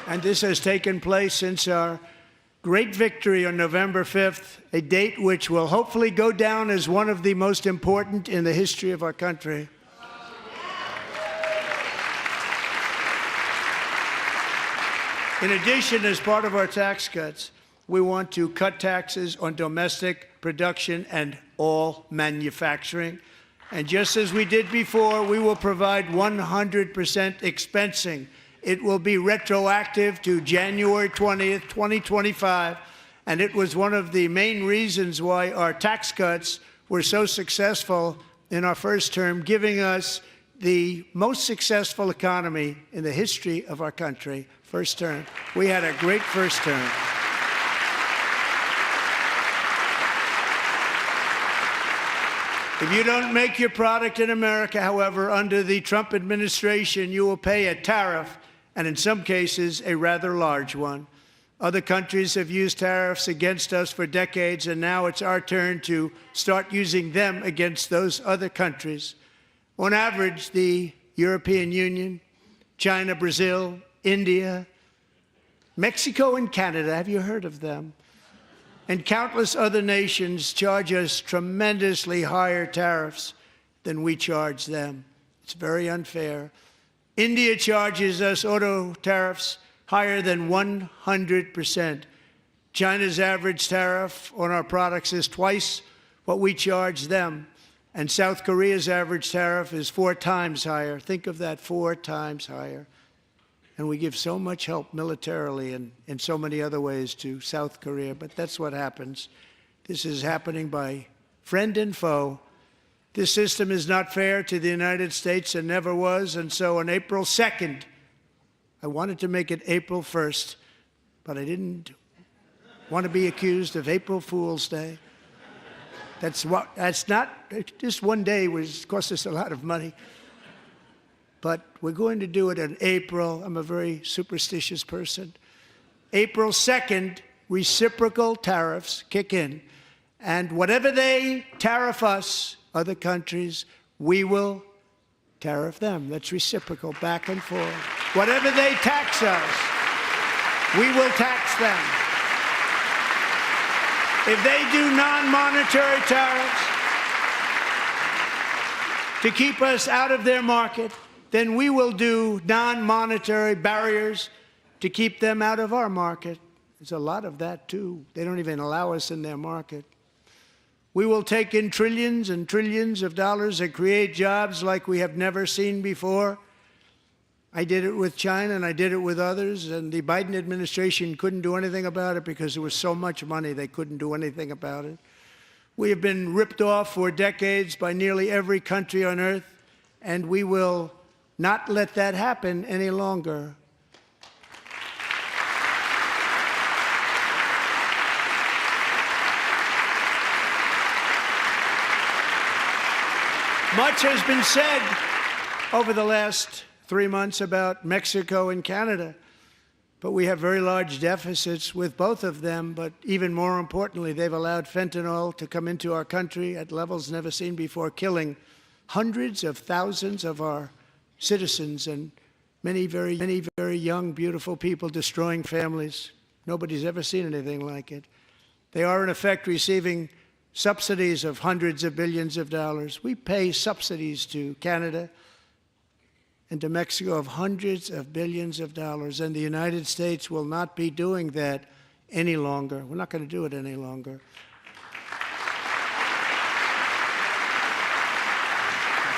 And this has taken place since our great victory on November 5th, a date which will hopefully go down as one of the most important in the history of our country. In addition, as part of our tax cuts, we want to cut taxes on domestic production and all manufacturing. And just as we did before, we will provide 100% expensing. It will be retroactive to January 20th, 2025. And it was one of the main reasons why our tax cuts were so successful in our first term, giving us the most successful economy in the history of our country. First term. We had a great first term. If you don't make your product in America, however, under the Trump administration, you will pay a tariff, and in some cases, a rather large one. Other countries have used tariffs against us for decades, and now it's our turn to start using them against those other countries. On average, the European Union, China, Brazil, India, Mexico, and Canada, have you heard of them? And countless other nations charge us tremendously higher tariffs than we charge them. It's very unfair. India charges us auto tariffs higher than 100%. China's average tariff on our products is twice what we charge them. And South Korea's average tariff is 4 times higher. Think of that, 4 times higher. And we give so much help militarily and in so many other ways to South Korea, but that's what happens. This is happening by friend and foe. This system is not fair to the United States and never was, and so on April 2nd, I wanted to make it April 1st, but I didn't want to be accused of April Fool's Day. That's not, just one day was cost us a lot of money. But we're going to do it in April. I'm a very superstitious person. April 2nd, reciprocal tariffs kick in. And whatever they tariff us, other countries, we will tariff them. That's reciprocal, back and forth. Whatever they tax us, we will tax them. If they do non-monetary tariffs to keep us out of their market, then we will do non-monetary barriers to keep them out of our market. There's a lot of that, too. They don't even allow us in their market. We will take in trillions and trillions of dollars and create jobs like we have never seen before. I did it with China, and I did it with others, and the Biden administration couldn't do anything about it because there was so much money they couldn't do anything about it. We have been ripped off for decades by nearly every country on earth, and we will not let that happen any longer. Much has been said over the last 3 months about Mexico and Canada, but we have very large deficits with both of them. But even more importantly, they've allowed fentanyl to come into our country at levels never seen before, killing hundreds of thousands of our citizens and many very young, beautiful people, destroying families. Nobody's ever seen anything like it. They are, in effect, receiving subsidies of hundreds of billions of dollars. We pay subsidies to Canada and to Mexico of hundreds of billions of dollars, and the United States will not be doing that any longer. We're not going to do it any longer.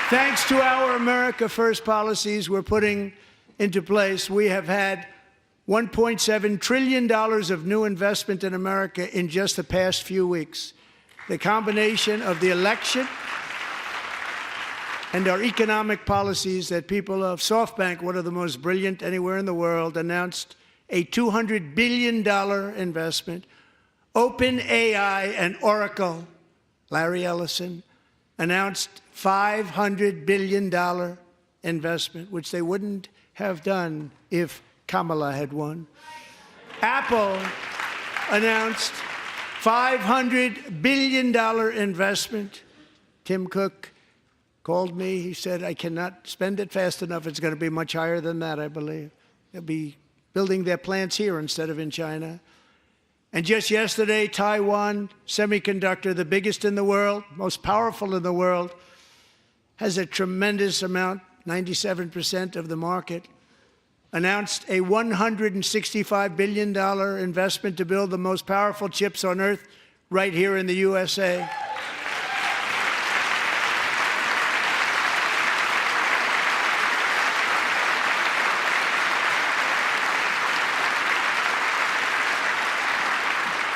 Thanks to our America First policies we're putting into place, we have had $1.7 trillion of new investment in America in just the past few weeks. The combination of the election and our economic policies that people of SoftBank, one of the most brilliant anywhere in the world, announced a $200 billion investment. OpenAI and Oracle, Larry Ellison, announced $500 billion investment, which they wouldn't have done if Kamala had won. Apple announced $500 billion investment. Tim Cook called me. He said, I cannot spend it fast enough. It's going to be much higher than that, I believe. They'll be building their plants here instead of in China. And just yesterday, Taiwan Semiconductor, the biggest in the world, most powerful in the world, has a tremendous amount, 97% of the market, announced a $165 billion investment to build the most powerful chips on earth right here in the USA.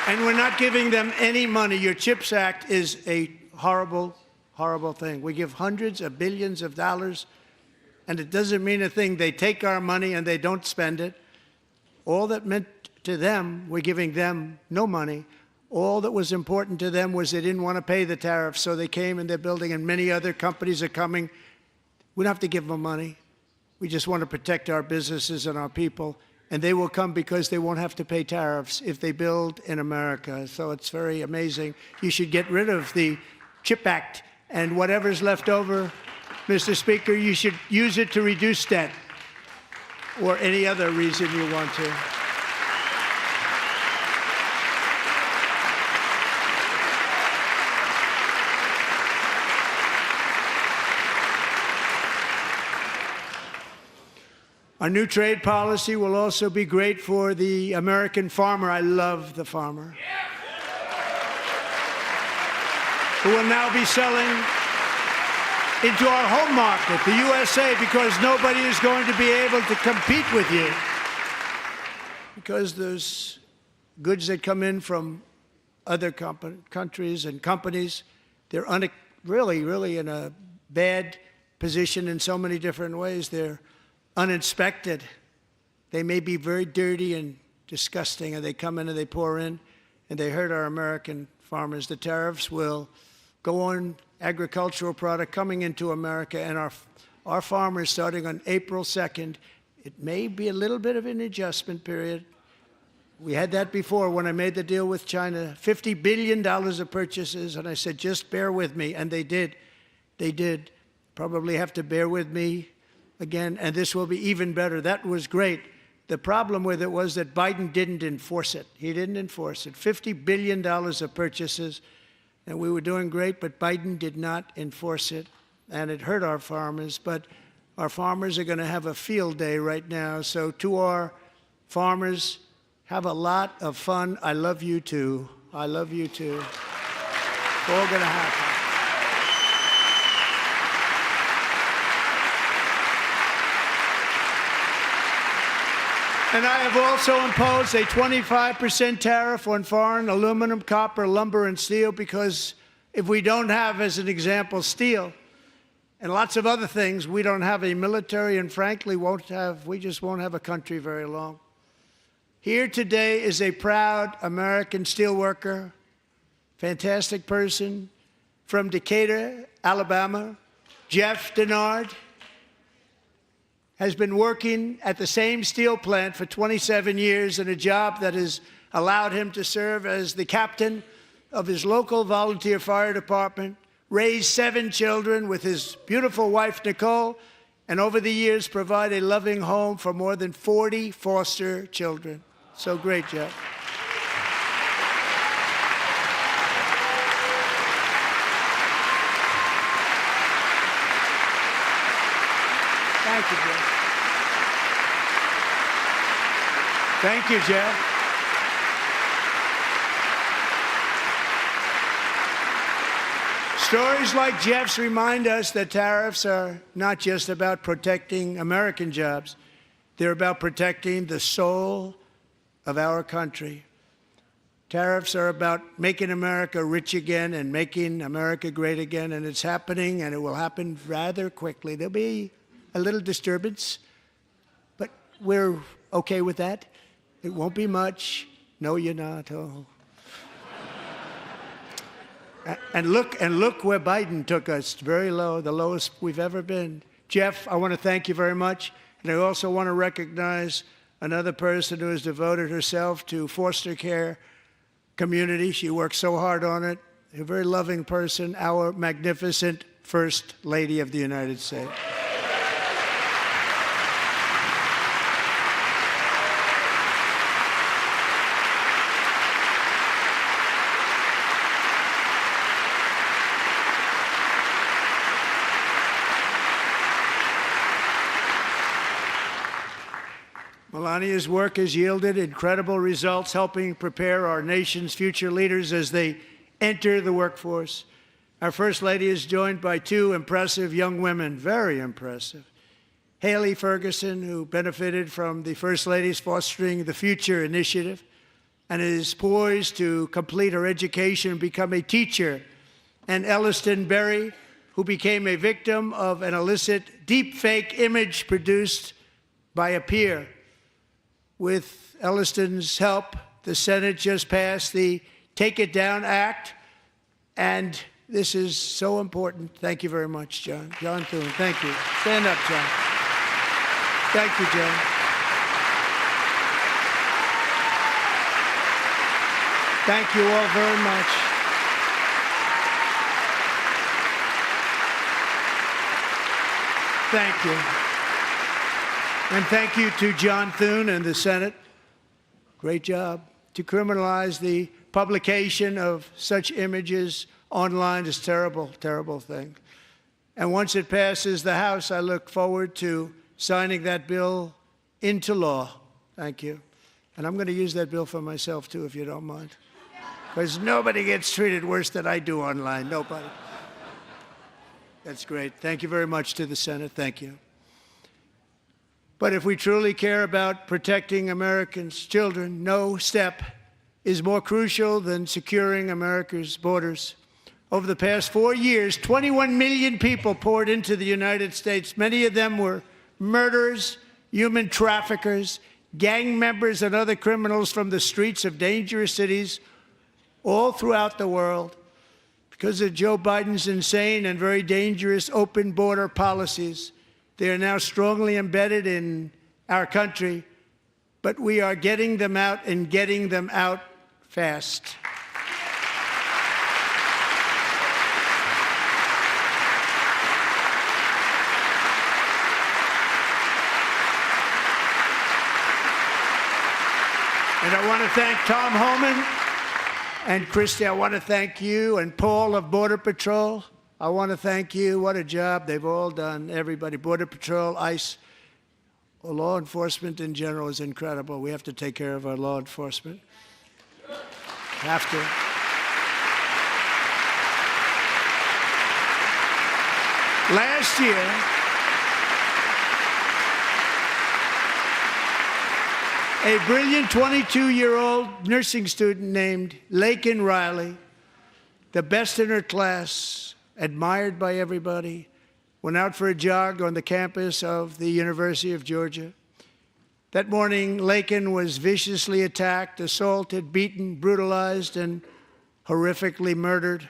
And we're not giving them any money. Your CHIPS Act is a horrible, horrible thing. We give hundreds of billions of dollars, and it doesn't mean a thing. They take our money and they don't spend it. All that meant to them, we're giving them no money. All that was important to them was they didn't want to pay the tariffs, so they came and they're building, and many other companies are coming. We don't have to give them money. We just want to protect our businesses and our people. And they will come because they won't have to pay tariffs if they build in America. So it's very amazing. You should get rid of the CHIP Act, and whatever's left over, Mr. Speaker, you should use it to reduce debt or any other reason you want to. Our new trade policy will also be great for the American farmer. I love the farmer. Who will now be selling into our home market, the USA, because nobody is going to be able to compete with you. Because there's goods that come in from other countries and companies, they're really in a bad position in so many different ways. They're uninspected. They may be very dirty and disgusting, and they come in and they pour in, and they hurt our American farmers. The tariffs will go on agricultural product coming into America, and our farmers, starting on April 2nd, it may be a little bit of an adjustment period. We had that before when I made the deal with China, $50 billion of purchases, and I said, just bear with me, and they did. They did. Probably have to bear with me again, and this will be even better. That was great. The problem with it was that Biden didn't enforce it. He didn't enforce it. $50 billion of purchases, and we were doing great, but Biden did not enforce it, and it hurt our farmers. But our farmers are going to have a field day right now. So to our farmers, have a lot of fun. I love you too. I love you too. It's all going to happen. And I have also imposed a 25% tariff on foreign aluminum, copper, lumber, and steel, because if we don't have, as an example, steel and lots of other things, we don't have a military, and frankly, we just won't have a country very long. Here today is a proud American steelworker, fantastic person from Decatur, Alabama, Jeff Denard. Has been working at the same steel plant for 27 years in a job that has allowed him to serve as the captain of his local volunteer fire department, raise 7 children with his beautiful wife, Nicole, and over the years provide a loving home for more than 40 foster children. So great, Jeff. Thank you, Jeff. Thank you, Jeff. Stories like Jeff's remind us that tariffs are not just about protecting American jobs. They're about protecting the soul of our country. Tariffs are about making America rich again and making America great again, and it's happening, and it will happen rather quickly. There'll be a little disturbance, but we're okay with that. It won't be much. No, you're not. Oh. And look where Biden took us, very low, the lowest we've ever been. Jeff, I want to thank you very much, and I also want to recognize another person who has devoted herself to foster care community. She works so hard on it. A very loving person, our magnificent First Lady of the United States. Melania's work has yielded incredible results, helping prepare our nation's future leaders as they enter the workforce. Our First Lady is joined by 2 impressive young women, very impressive. Haley Ferguson, who benefited from the First Lady's Fostering the Future initiative and is poised to complete her education and become a teacher. And Elliston Berry, who became a victim of an illicit deepfake image produced by a peer. With Elliston's help, the Senate just passed the Take It Down Act, and this is so important. Thank you very much, John. John Thune, thank you. Stand up, John. Thank you, John. Thank you all very much. Thank you. And thank you to John Thune and the Senate. Great job. To criminalize the publication of such images online is a terrible, terrible thing. And once it passes the House, I look forward to signing that bill into law. Thank you. And I'm going to use that bill for myself, too, if you don't mind. Because nobody gets treated worse than I do online. Nobody. That's great. Thank you very much to the Senate. Thank you. But if we truly care about protecting Americans' children, no step is more crucial than securing America's borders. Over the past 4 years, 21 million people poured into the United States. Many of them were murderers, human traffickers, gang members, and other criminals from the streets of dangerous cities all throughout the world. Because of Joe Biden's insane and very dangerous open border policies, they are now strongly embedded in our country, but we are getting them out and getting them out fast. And I want to thank Tom Homan and Christy. I want to thank you and Paul of Border Patrol. I want to thank you. What a job they've all done. Everybody, Border Patrol, ICE, law enforcement in general is incredible. We have to take care of our law enforcement. Have to. Last year, a brilliant 22-year-old nursing student named Laken Riley, the best in her class, admired by everybody, went out for a jog on the campus of the University of Georgia. That morning, Laken was viciously attacked, assaulted, beaten, brutalized, and horrifically murdered.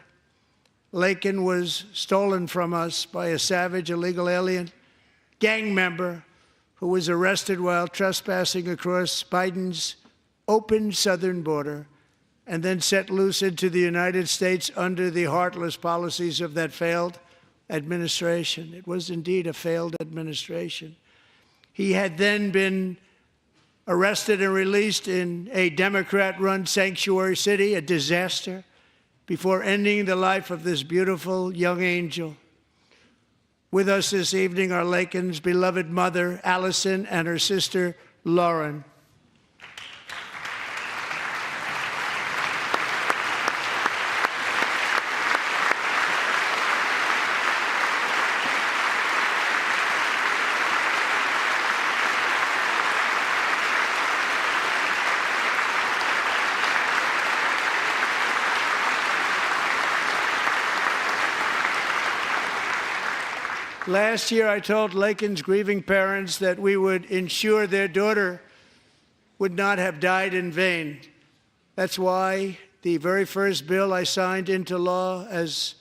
Laken was stolen from us by a savage illegal alien gang member who was arrested while trespassing across Biden's open southern border and then set loose into the United States under the heartless policies of that failed administration. It was indeed a failed administration. He had then been arrested and released in a Democrat-run sanctuary city, a disaster, before ending the life of this beautiful young angel. With us this evening are Laken's beloved mother, Allison, and her sister, Lauren. Last year, I told Laken's grieving parents that we would ensure their daughter would not have died in vain. That's why the very first bill I signed into law as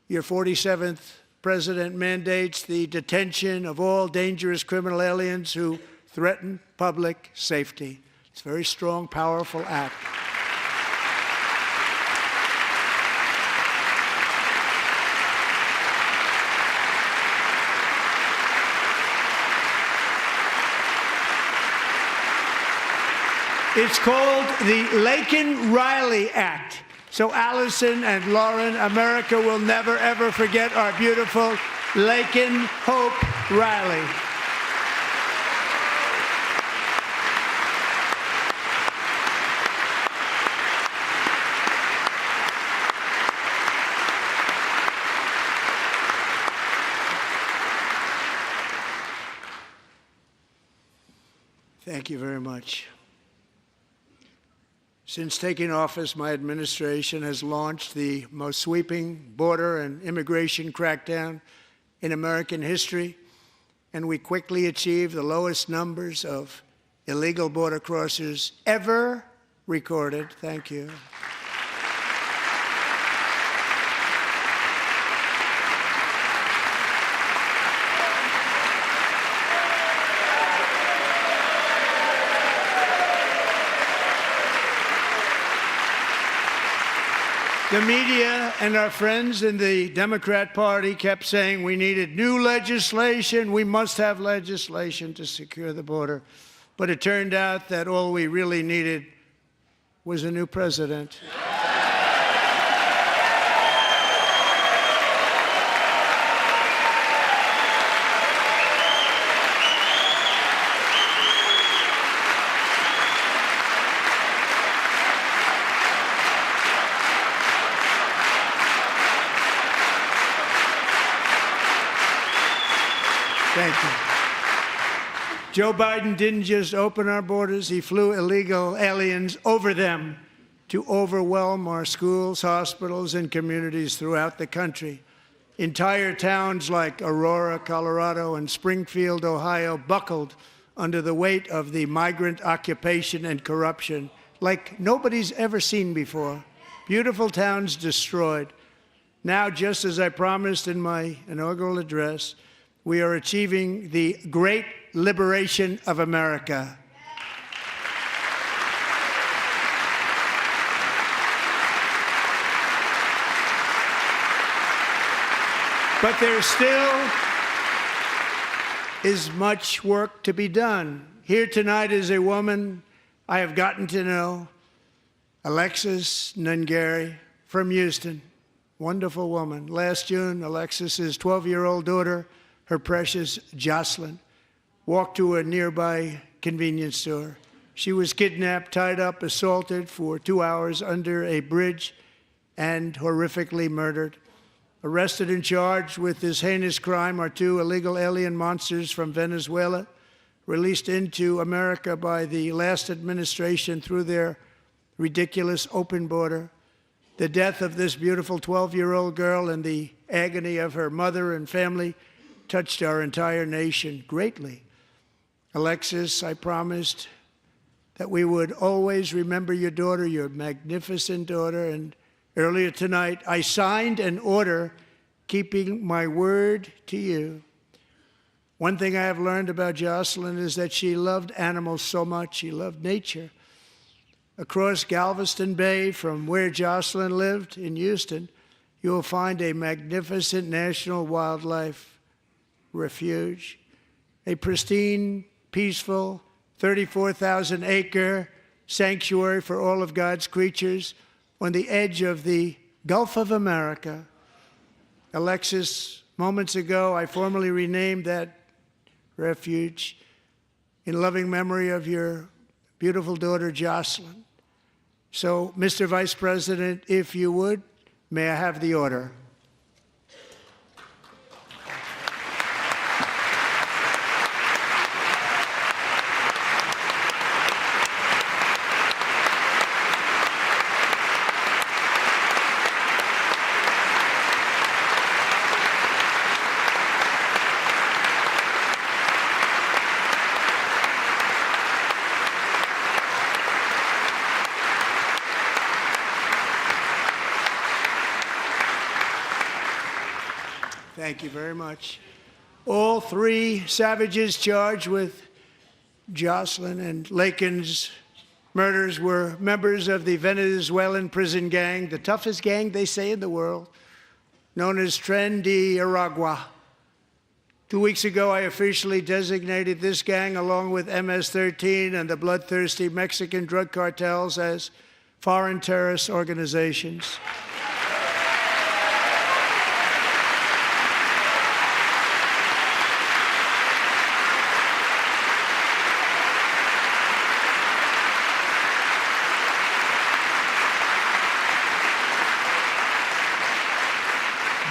your 47th president mandates the detention of all dangerous criminal aliens who threaten public safety. It's a very strong, powerful act. It's called the Laken-Riley Act. So Allison and Lauren, America will never, ever forget our beautiful Laken Hope Riley. Thank you very much. Since taking office, my administration has launched the most sweeping border and immigration crackdown in American history, and we quickly achieved the lowest numbers of illegal border crossers ever recorded. Thank you. The media and our friends in the Democrat Party kept saying we needed new legislation, we must have legislation to secure the border. But it turned out that all we really needed was a new president. Thank you. Joe Biden didn't just open our borders, he flew illegal aliens over them to overwhelm our schools, hospitals, and communities throughout the country. Entire towns like Aurora, Colorado, and Springfield, Ohio, buckled under the weight of the migrant occupation and corruption like nobody's ever seen before. Beautiful towns destroyed. Now, just as I promised in my inaugural address, we are achieving the great liberation of America. But there still is much work to be done. Here tonight is a woman I have gotten to know, Alexis Nungary from Houston. Wonderful woman. Last June, Alexis's 12-year-old daughter, her precious Jocelyn, walked to a nearby convenience store. She was kidnapped, tied up, assaulted for 2 hours under a bridge, and horrifically murdered. Arrested and charged with this heinous crime are 2 illegal alien monsters from Venezuela, released into America by the last administration through their ridiculous open border. The death of this beautiful 12-year-old girl and the agony of her mother and family touched our entire nation greatly. Alexis, I promised that we would always remember your daughter, your magnificent daughter, and earlier tonight, I signed an order keeping my word to you. One thing I have learned about Jocelyn is that she loved animals so much. She loved nature. Across Galveston Bay, from where Jocelyn lived in Houston, you will find a magnificent national wildlife refuge, a pristine, peaceful, 34,000-acre sanctuary for all of God's creatures on the edge of the Gulf of America. Alexis, moments ago, I formally renamed that refuge in loving memory of your beautiful daughter, Jocelyn. So, Mr. Vice President, if you would, may I have the order? Thank you very much. All 3 savages charged with Jocelyn and Lakin's murders were members of the Venezuelan prison gang, the toughest gang, they say, in the world, known as Tren de Aragua. 2 weeks ago, I officially designated this gang, along with MS-13 and the bloodthirsty Mexican drug cartels, as foreign terrorist organizations.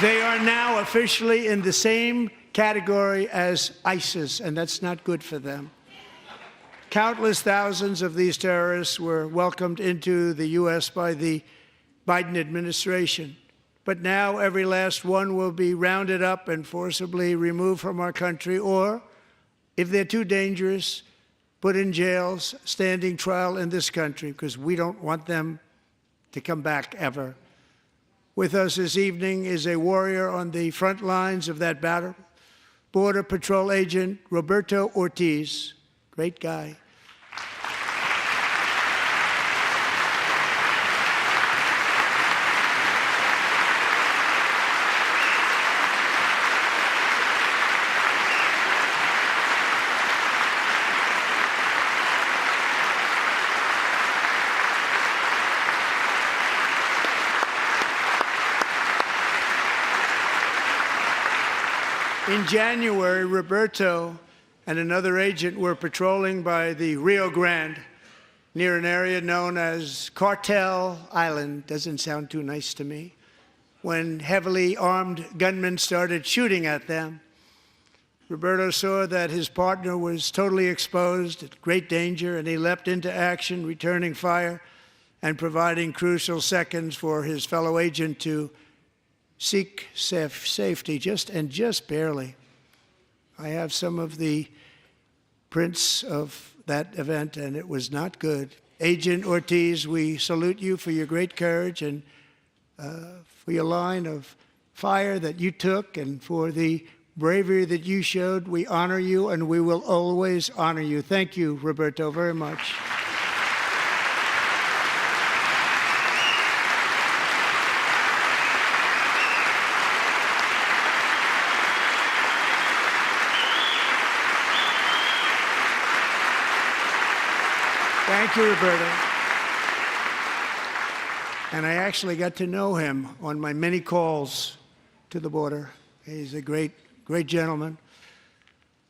They are now officially in the same category as ISIS, and that's not good for them. Countless thousands of these terrorists were welcomed into the U.S. by the Biden administration. But now every last one will be rounded up and forcibly removed from our country, or, if they're too dangerous, put in jails, standing trial in this country, because we don't want them to come back ever. With us this evening is a warrior on the front lines of that battle, Border Patrol Agent Roberto Ortiz. Great guy. In January, Roberto and another agent were patrolling by the Rio Grande near an area known as Cartel Island. Doesn't sound too nice to me. When heavily armed gunmen started shooting at them. Roberto saw that his partner was totally exposed, at great danger, and he leapt into action, returning fire and providing crucial seconds for his fellow agent to seek safety, just barely. I have some of the prints of that event, and it was not good. Agent Ortiz, we salute you for your great courage and for your line of fire that you took and for the bravery that you showed. We honor you, and we will always honor you. Thank you, Roberto, very much. Thank you, Roberto. And I actually got to know him on my many calls to the border. He's a great gentleman.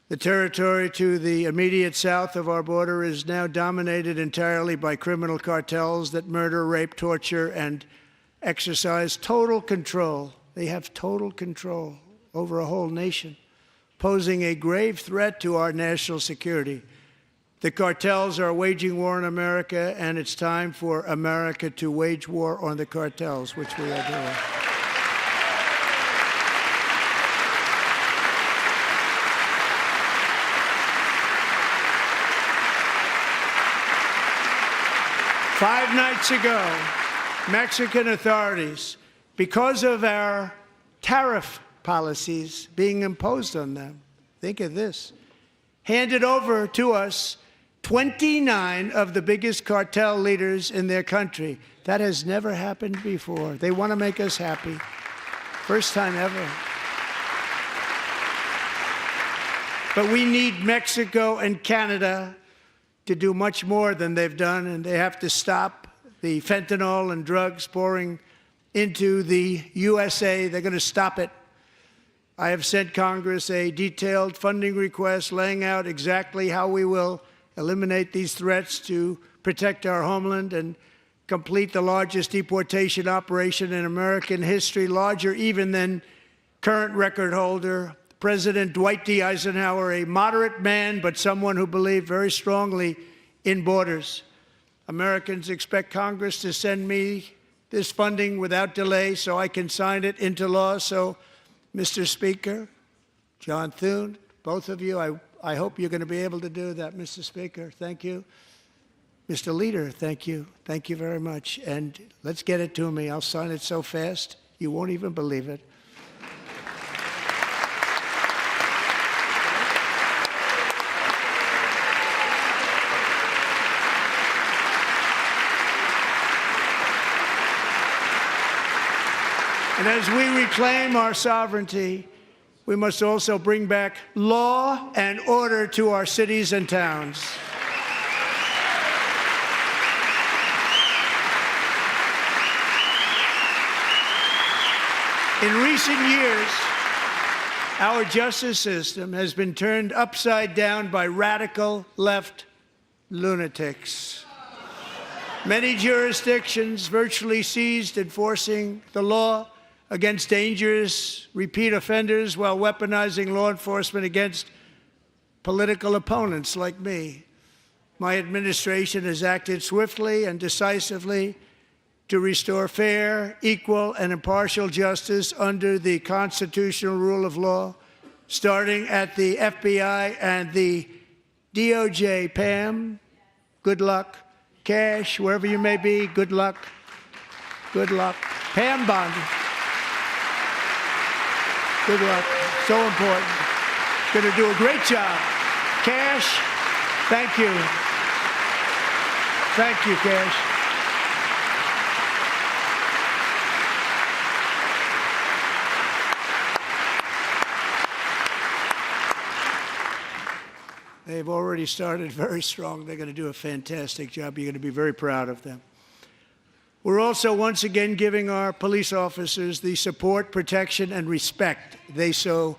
The territory to the immediate south of our border is now dominated entirely by criminal cartels that murder, rape, torture, and exercise total control. They have total control over a whole nation, posing a grave threat to our national security. The cartels are waging war in America, and it's time for America to wage war on the cartels, which we are doing. Five nights ago, Mexican authorities, because of our tariff policies being imposed on them, think of this, handed over to us 29 of the biggest cartel leaders in their country. That has never happened before. They want to make us happy. First time ever. But we need Mexico and Canada to do much more than they've done, and they have to stop the fentanyl and drugs pouring into the USA. They're going to stop it. I have sent Congress a detailed funding request laying out exactly how we will eliminate these threats to protect our homeland and complete the largest deportation operation in American history, larger even than current record holder, President Dwight D. Eisenhower, a moderate man, but someone who believed very strongly in borders. Americans expect Congress to send me this funding without delay so I can sign it into law. So, Mr. Speaker, John Thune, both of you, I hope you're going to be able to do that, Mr. Speaker. Thank you. Mr. Leader, thank you. Thank you very much. And let's get it to me. I'll sign it so fast, you won't even believe it. And as we reclaim our sovereignty, we must also bring back law and order to our cities and towns. In recent years, our justice system has been turned upside down by radical left lunatics. Many jurisdictions virtually ceased enforcing the law against dangerous repeat offenders while weaponizing law enforcement against political opponents like me. My administration has acted swiftly and decisively to restore fair, equal, and impartial justice under the constitutional rule of law, starting at the FBI and the DOJ. Pam, good luck. Cash, wherever you may be, good luck. Good luck. Pam Bondi. Good luck. So important. Going to do a great job. Cash, thank you. Thank you, Cash. They've already started very strong. They're going to do a fantastic job. You're going to be very proud of them. We're also once again giving our police officers the support, protection, and respect they so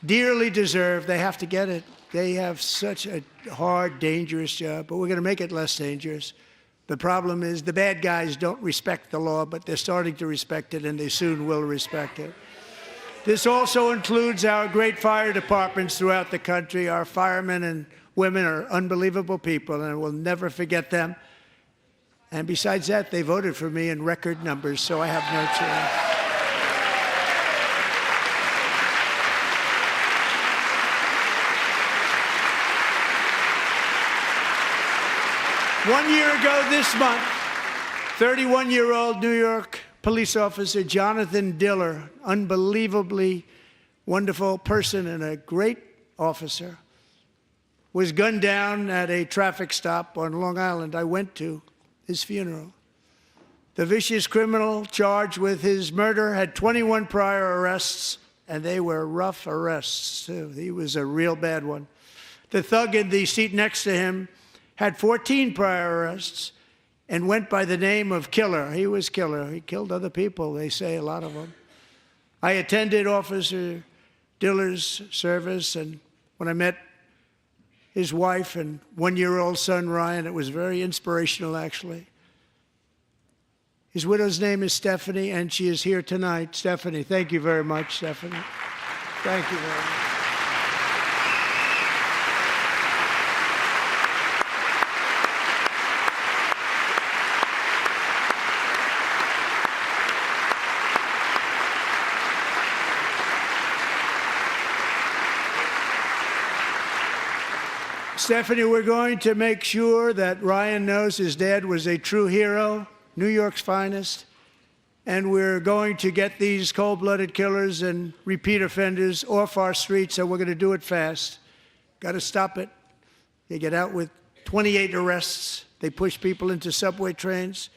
dearly deserve. They have to get it. They have such a hard, dangerous job, but we're going to make it less dangerous. The problem is the bad guys don't respect the law, but they're starting to respect it, and they soon will respect it. This also includes our great fire departments throughout the country. Our firemen and women are unbelievable people, and we'll never forget them. And besides that, they voted for me in record numbers, so I have no choice. 1 year ago this month, 31-year-old New York police officer Jonathan Diller, unbelievably wonderful person and a great officer, was gunned down at a traffic stop on Long Island. I went to his funeral. The vicious criminal charged with his murder had 21 prior arrests, and they were rough arrests, too. He was a real bad one. The thug in the seat next to him had 14 prior arrests and went by the name of Killer. He was Killer. He killed other people, they say, a lot of them. I attended Officer Diller's service, and when I met his wife and one-year-old son, Ryan, it was very inspirational, actually. His widow's name is Stephanie, and she is here tonight. Stephanie, thank you very much, Stephanie. Thank you very much. Stephanie, we're going to make sure that Ryan knows his dad was a true hero, New York's finest, and we're going to get these cold-blooded killers and repeat offenders off our streets, and we're going to do it fast. Got to stop it. They get out with 28 arrests. They push people into subway trains.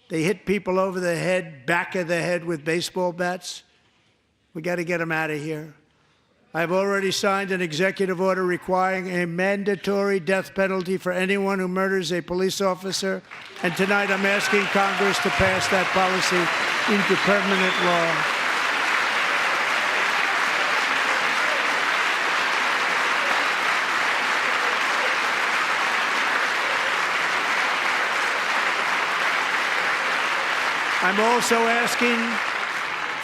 They hit people over the head, back of the head with baseball bats. We got to get them out of here. I've already signed an executive order requiring a mandatory death penalty for anyone who murders a police officer, and tonight I'm asking Congress to pass that policy into permanent law. I'm also asking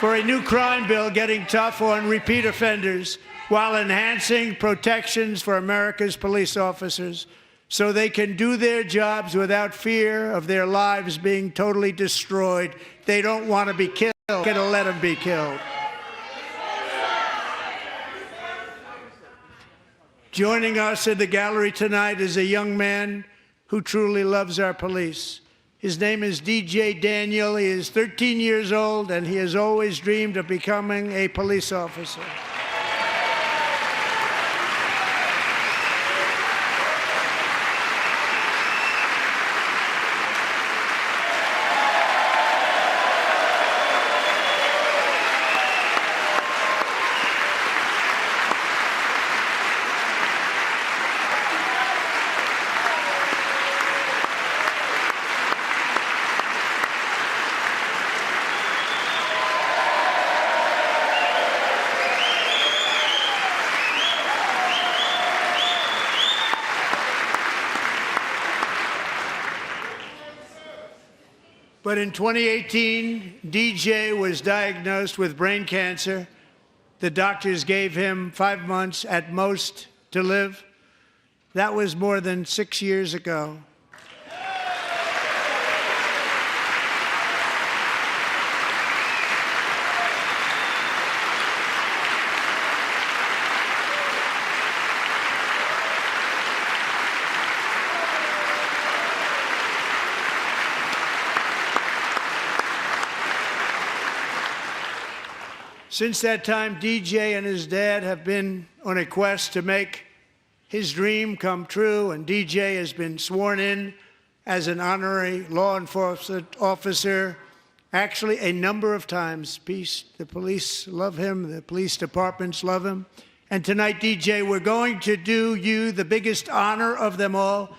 for a new crime bill getting tough on repeat offenders while enhancing protections for America's police officers so they can do their jobs without fear of their lives being totally destroyed. They don't want to be killed. We're going to let them be killed. Joining us in the gallery tonight is a young man who truly loves our police. His name is DJ Daniel. He is 13 years old, and he has always dreamed of becoming a police officer. But in 2018, DJ was diagnosed with brain cancer. The doctors gave him 5 months at most to live. That was more than 6 years ago. Since that time, DJ and his dad have been on a quest to make his dream come true, and DJ has been sworn in as an honorary law enforcement officer, actually a number of times. The police love him, the police departments love him. And tonight, DJ, we're going to do you the biggest honor of them all.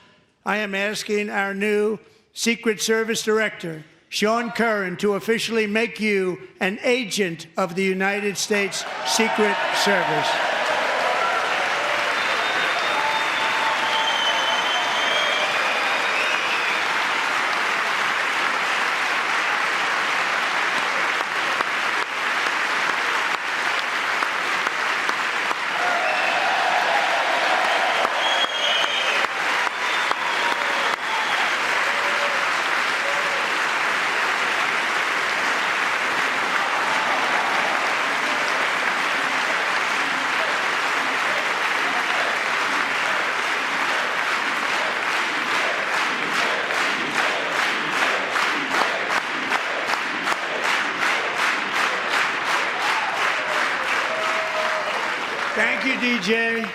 I am asking our new Secret Service Director, Sean Curran, to officially make you an agent of the United States Secret Service. Thank you, DJ.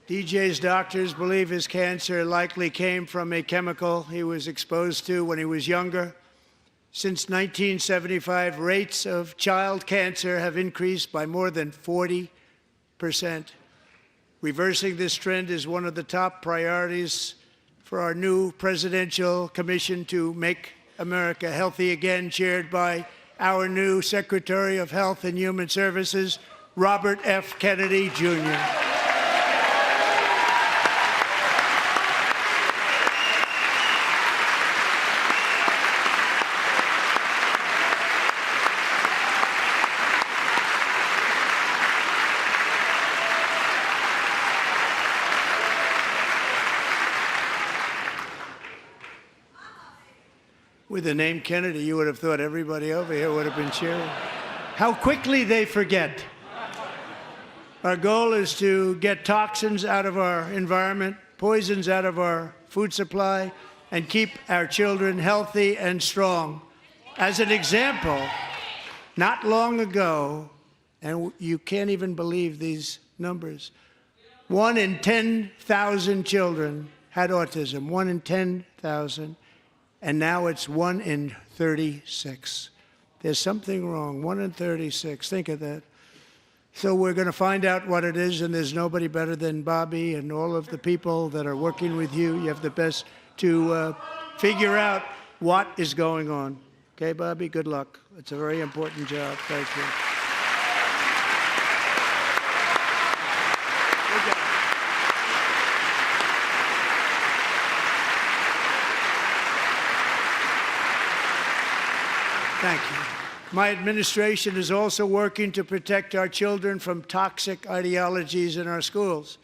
DJ's doctors believe his cancer likely came from a chemical he was exposed to when he was younger. Since 1975, rates of child cancer have increased by more than 40%. Reversing this trend is one of the top priorities for our new presidential commission to make America healthy again, chaired by our new Secretary of Health and Human Services, Robert F. Kennedy, Jr. With the name Kennedy, you would have thought everybody over here would have been cheering. How quickly they forget. Our goal is to get toxins out of our environment, poisons out of our food supply, and keep our children healthy and strong. As an example, not long ago, and you can't even believe these numbers, 1 in 10,000 children had autism, 1 in 10,000. And now it's 1 in 36. There's something wrong. 1 in 36. Think of that. So we're going to find out what it is, and there's nobody better than Bobby and all of the people that are working with you. You have the best to figure out what is going on. Okay, Bobby? Good luck. It's a very important job. Thank you. Thank you. My administration is also working to protect our children from toxic ideologies in our schools.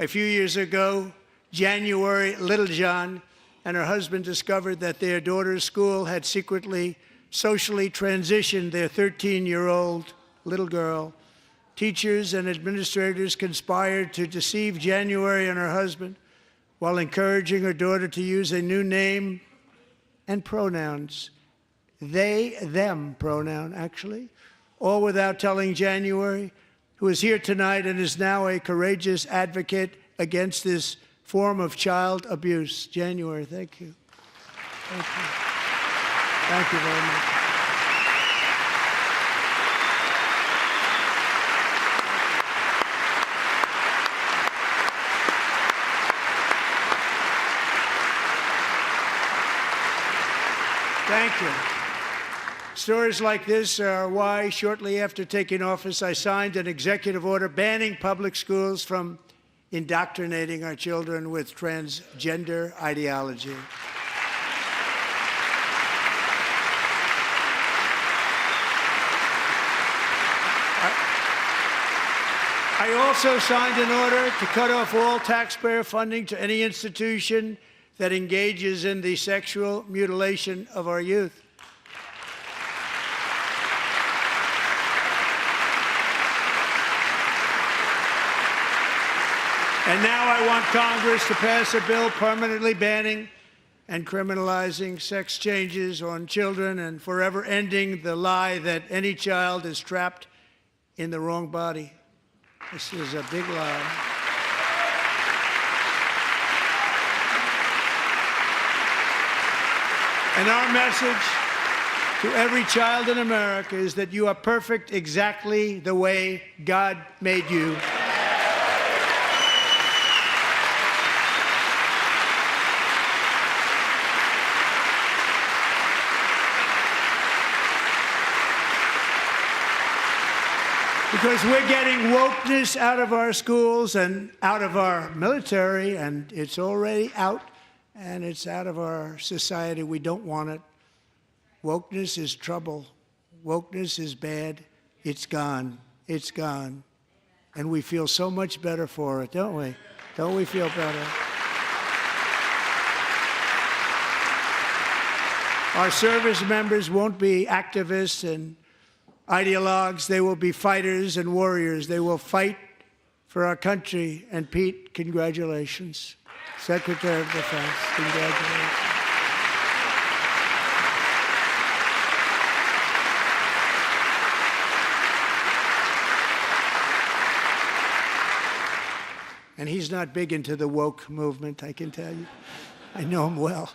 A few years ago, January Littlejohn and her husband discovered that their daughter's school had secretly socially transitioned their 13-year-old little girl. Teachers and administrators conspired to deceive January and her husband while encouraging her daughter to use a new name and pronouns. They, them pronoun, actually, all without telling January, who is here tonight and is now a courageous advocate against this form of child abuse. January, thank you. Thank you. Thank you very much. Thank you. Stories like this are why, shortly after taking office, I signed an executive order banning public schools from indoctrinating our children with transgender ideology. I also signed an order to cut off all taxpayer funding to any institution that engages in the sexual mutilation of our youth. And now I want Congress to pass a bill permanently banning and criminalizing sex changes on children and forever ending the lie that any child is trapped in the wrong body. This is a big lie. And our message to every child in America is that you are perfect exactly the way God made you. Because we're getting wokeness out of our schools and out of our military, and it's already out, and it's out of our society. We don't want it. Wokeness is trouble. Wokeness is bad. It's gone. It's gone. And we feel so much better for it, don't we? Don't we feel better? Our service members won't be activists and ideologues. They will be fighters and warriors. They will fight for our country. And Pete, congratulations. Secretary of Defense, congratulations. And he's not big into the woke movement, I can tell you. I know him well.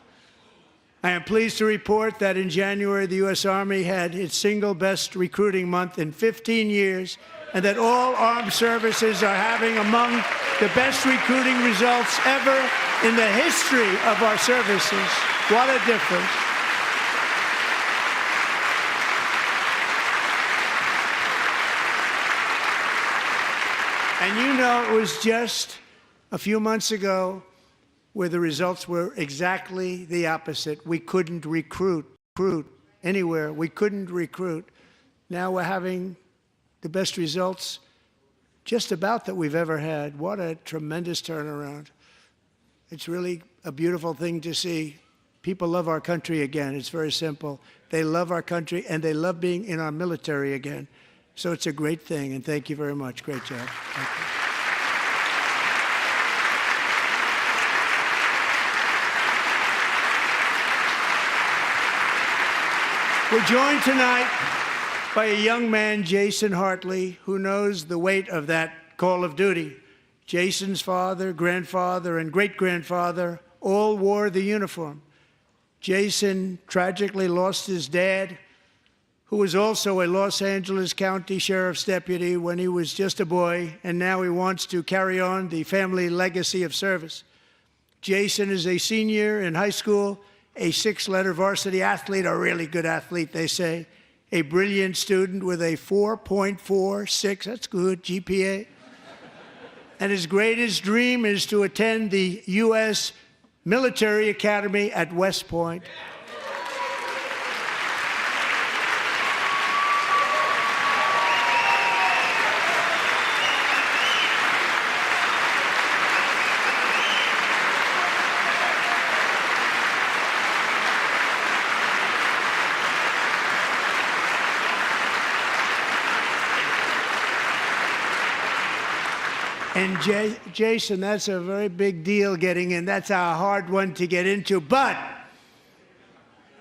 I am pleased to report that in January, the U.S. Army had its single best recruiting month in 15 years, and that all armed services are having among the best recruiting results ever in the history of our services. What a difference. And you know, it was just a few months ago where the results were exactly the opposite. We couldn't recruit anywhere. We couldn't recruit. Now we're having the best results just about that we've ever had. What a tremendous turnaround. It's really a beautiful thing to see. People love our country again. It's very simple. They love our country, and they love being in our military again. So it's a great thing, and thank you very much. Great job. Thank you. We're joined tonight by a young man, Jason Hartley, who knows the weight of that call of duty. Jason's father, grandfather, and great-grandfather all wore the uniform. Jason tragically lost his dad, who was also a Los Angeles County Sheriff's deputy when he was just a boy, and now he wants to carry on the family legacy of service. Jason is a senior in high school, a 6-letter varsity athlete, a really good athlete, they say, a brilliant student with a 4.46, that's good, GPA. And his greatest dream is to attend the U.S. Military Academy at West Point. And Jason, that's a very big deal getting in. That's a hard one to get into. But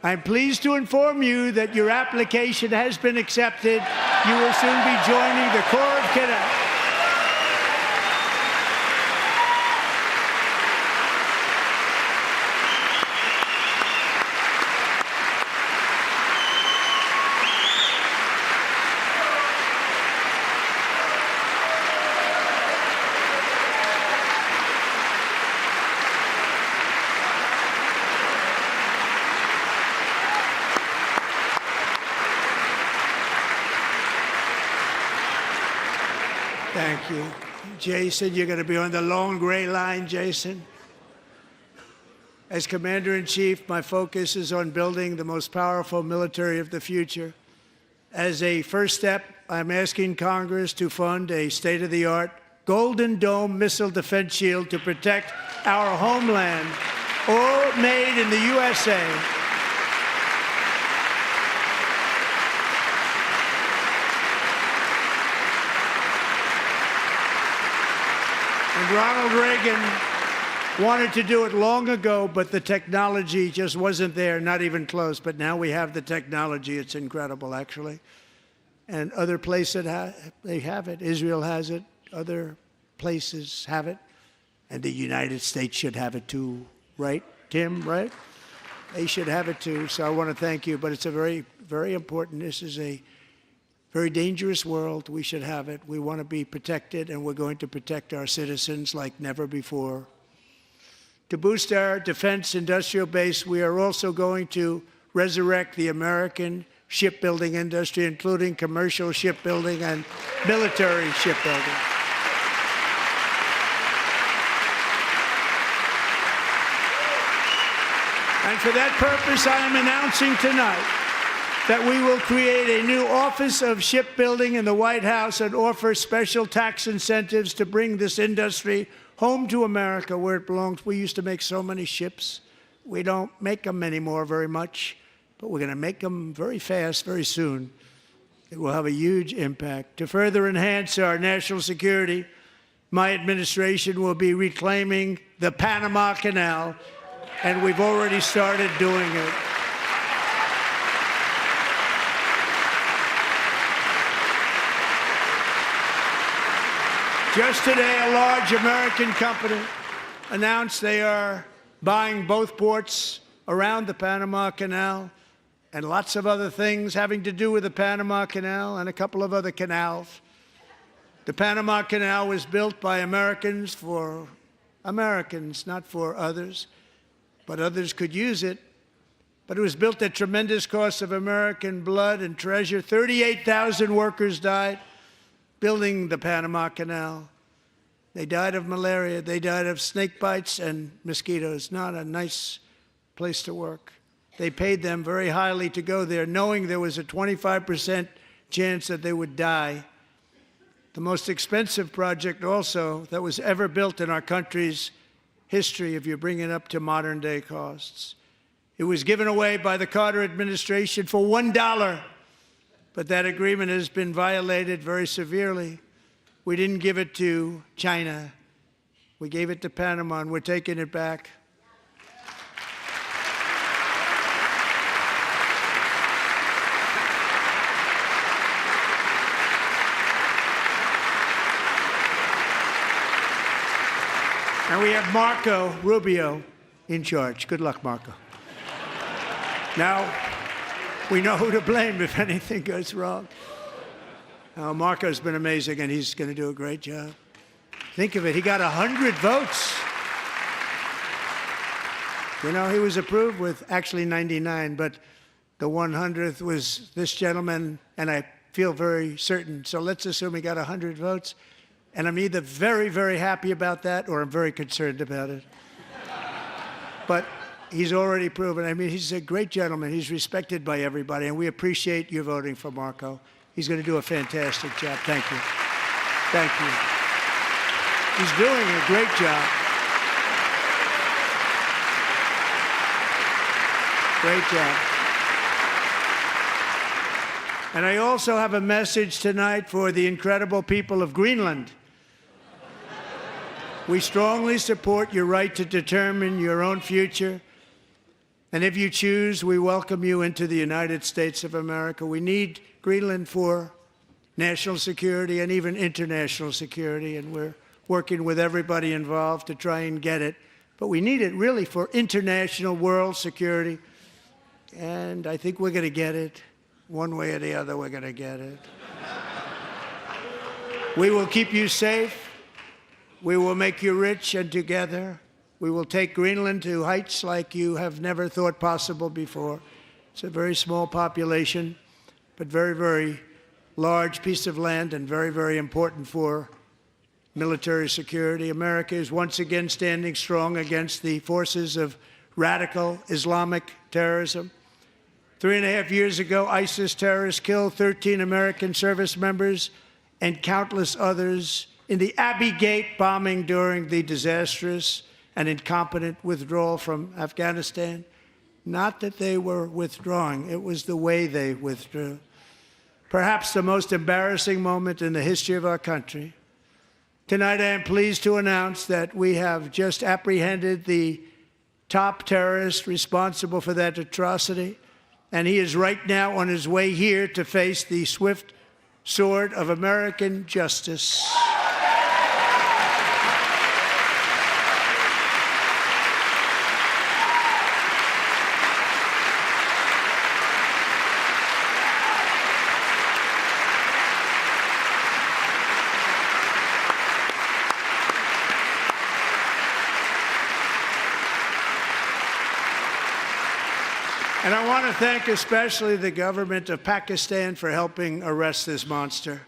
I'm pleased to inform you that your application has been accepted. You will soon be joining the Corps of Cadets. Thank you. Jason, you're going to be on the long gray line, Jason. As Commander-in-Chief, my focus is on building the most powerful military of the future. As a first step, I'm asking Congress to fund a state-of-the-art Golden Dome missile defense shield to protect our homeland, all made in the USA. And Ronald Reagan wanted to do it long ago, but the technology just wasn't there, not even close. But now we have the technology. It's incredible, actually. And other places, they have it. Israel has it. Other places have it. And the United States should have it too, right, Tim, right? They should have it too. So I want to thank you. But it's a very, very important. This is a very dangerous world. We should have it. We want to be protected, and we're going to protect our citizens like never before. To boost our defense industrial base, we are also going to resurrect the American shipbuilding industry, including commercial shipbuilding and military shipbuilding. And for that purpose, I am announcing tonight that we will create a new Office of Shipbuilding in the White House and offer special tax incentives to bring this industry home to America where it belongs. We used to make so many ships. We don't make them anymore very much, but we're going to make them very fast, very soon. It will have a huge impact. To further enhance our national security, my administration will be reclaiming the Panama Canal, and we've already started doing it. Just today, a large American company announced they are buying both ports around the Panama Canal and lots of other things having to do with the Panama Canal and a couple of other canals. The Panama Canal was built by Americans for Americans, not for others, but others could use it. But it was built at tremendous cost of American blood and treasure. 38,000 workers died building the Panama Canal. They died of malaria. They died of snake bites and mosquitoes. Not a nice place to work. They paid them very highly to go there, knowing there was a 25% chance that they would die. The most expensive project also that was ever built in our country's history, if you bring it up to modern day costs. It was given away by the Carter administration for $1, but that agreement has been violated very severely. We didn't give it to China. We gave it to Panama, and we're taking it back. And we have Marco Rubio in charge. Good luck, Marco. Now, we know who to blame if anything goes wrong. Marco's been amazing, and he's going to do a great job. Think of it. He got 100 votes. You know, he was approved with actually 99, but the 100th was this gentleman, and I feel very certain. So let's assume he got 100 votes. And I'm either very, very happy about that or I'm very concerned about it. But he's already proven. I mean, he's a great gentleman. He's respected by everybody, and we appreciate you voting for Marco. He's going to do a fantastic job. Thank you. Thank you. He's doing a great job. Great job. And I also have a message tonight for the incredible people of Greenland. We strongly support your right to determine your own future. And if you choose, we welcome you into the United States of America. We need Greenland for national security and even international security, and we're working with everybody involved to try and get it. But we need it really for international world security, and I think we're going to get it. One way or the other, we're going to get it. We will keep you safe. We will make you rich, and together we will take Greenland to heights like you have never thought possible before. It's a very small population, but very, very large piece of land and very, very important for military security. America is once again standing strong against the forces of radical Islamic terrorism. 3.5 years ago, ISIS terrorists killed 13 American service members and countless others in the Abbey Gate bombing during the disastrous and incompetent withdrawal from Afghanistan. Not that they were withdrawing, it was the way they withdrew. Perhaps the most embarrassing moment in the history of our country. Tonight, I am pleased to announce that we have just apprehended the top terrorist responsible for that atrocity, and he is right now on his way here to face the swift sword of American justice. And I want to thank especially the government of Pakistan for helping arrest this monster.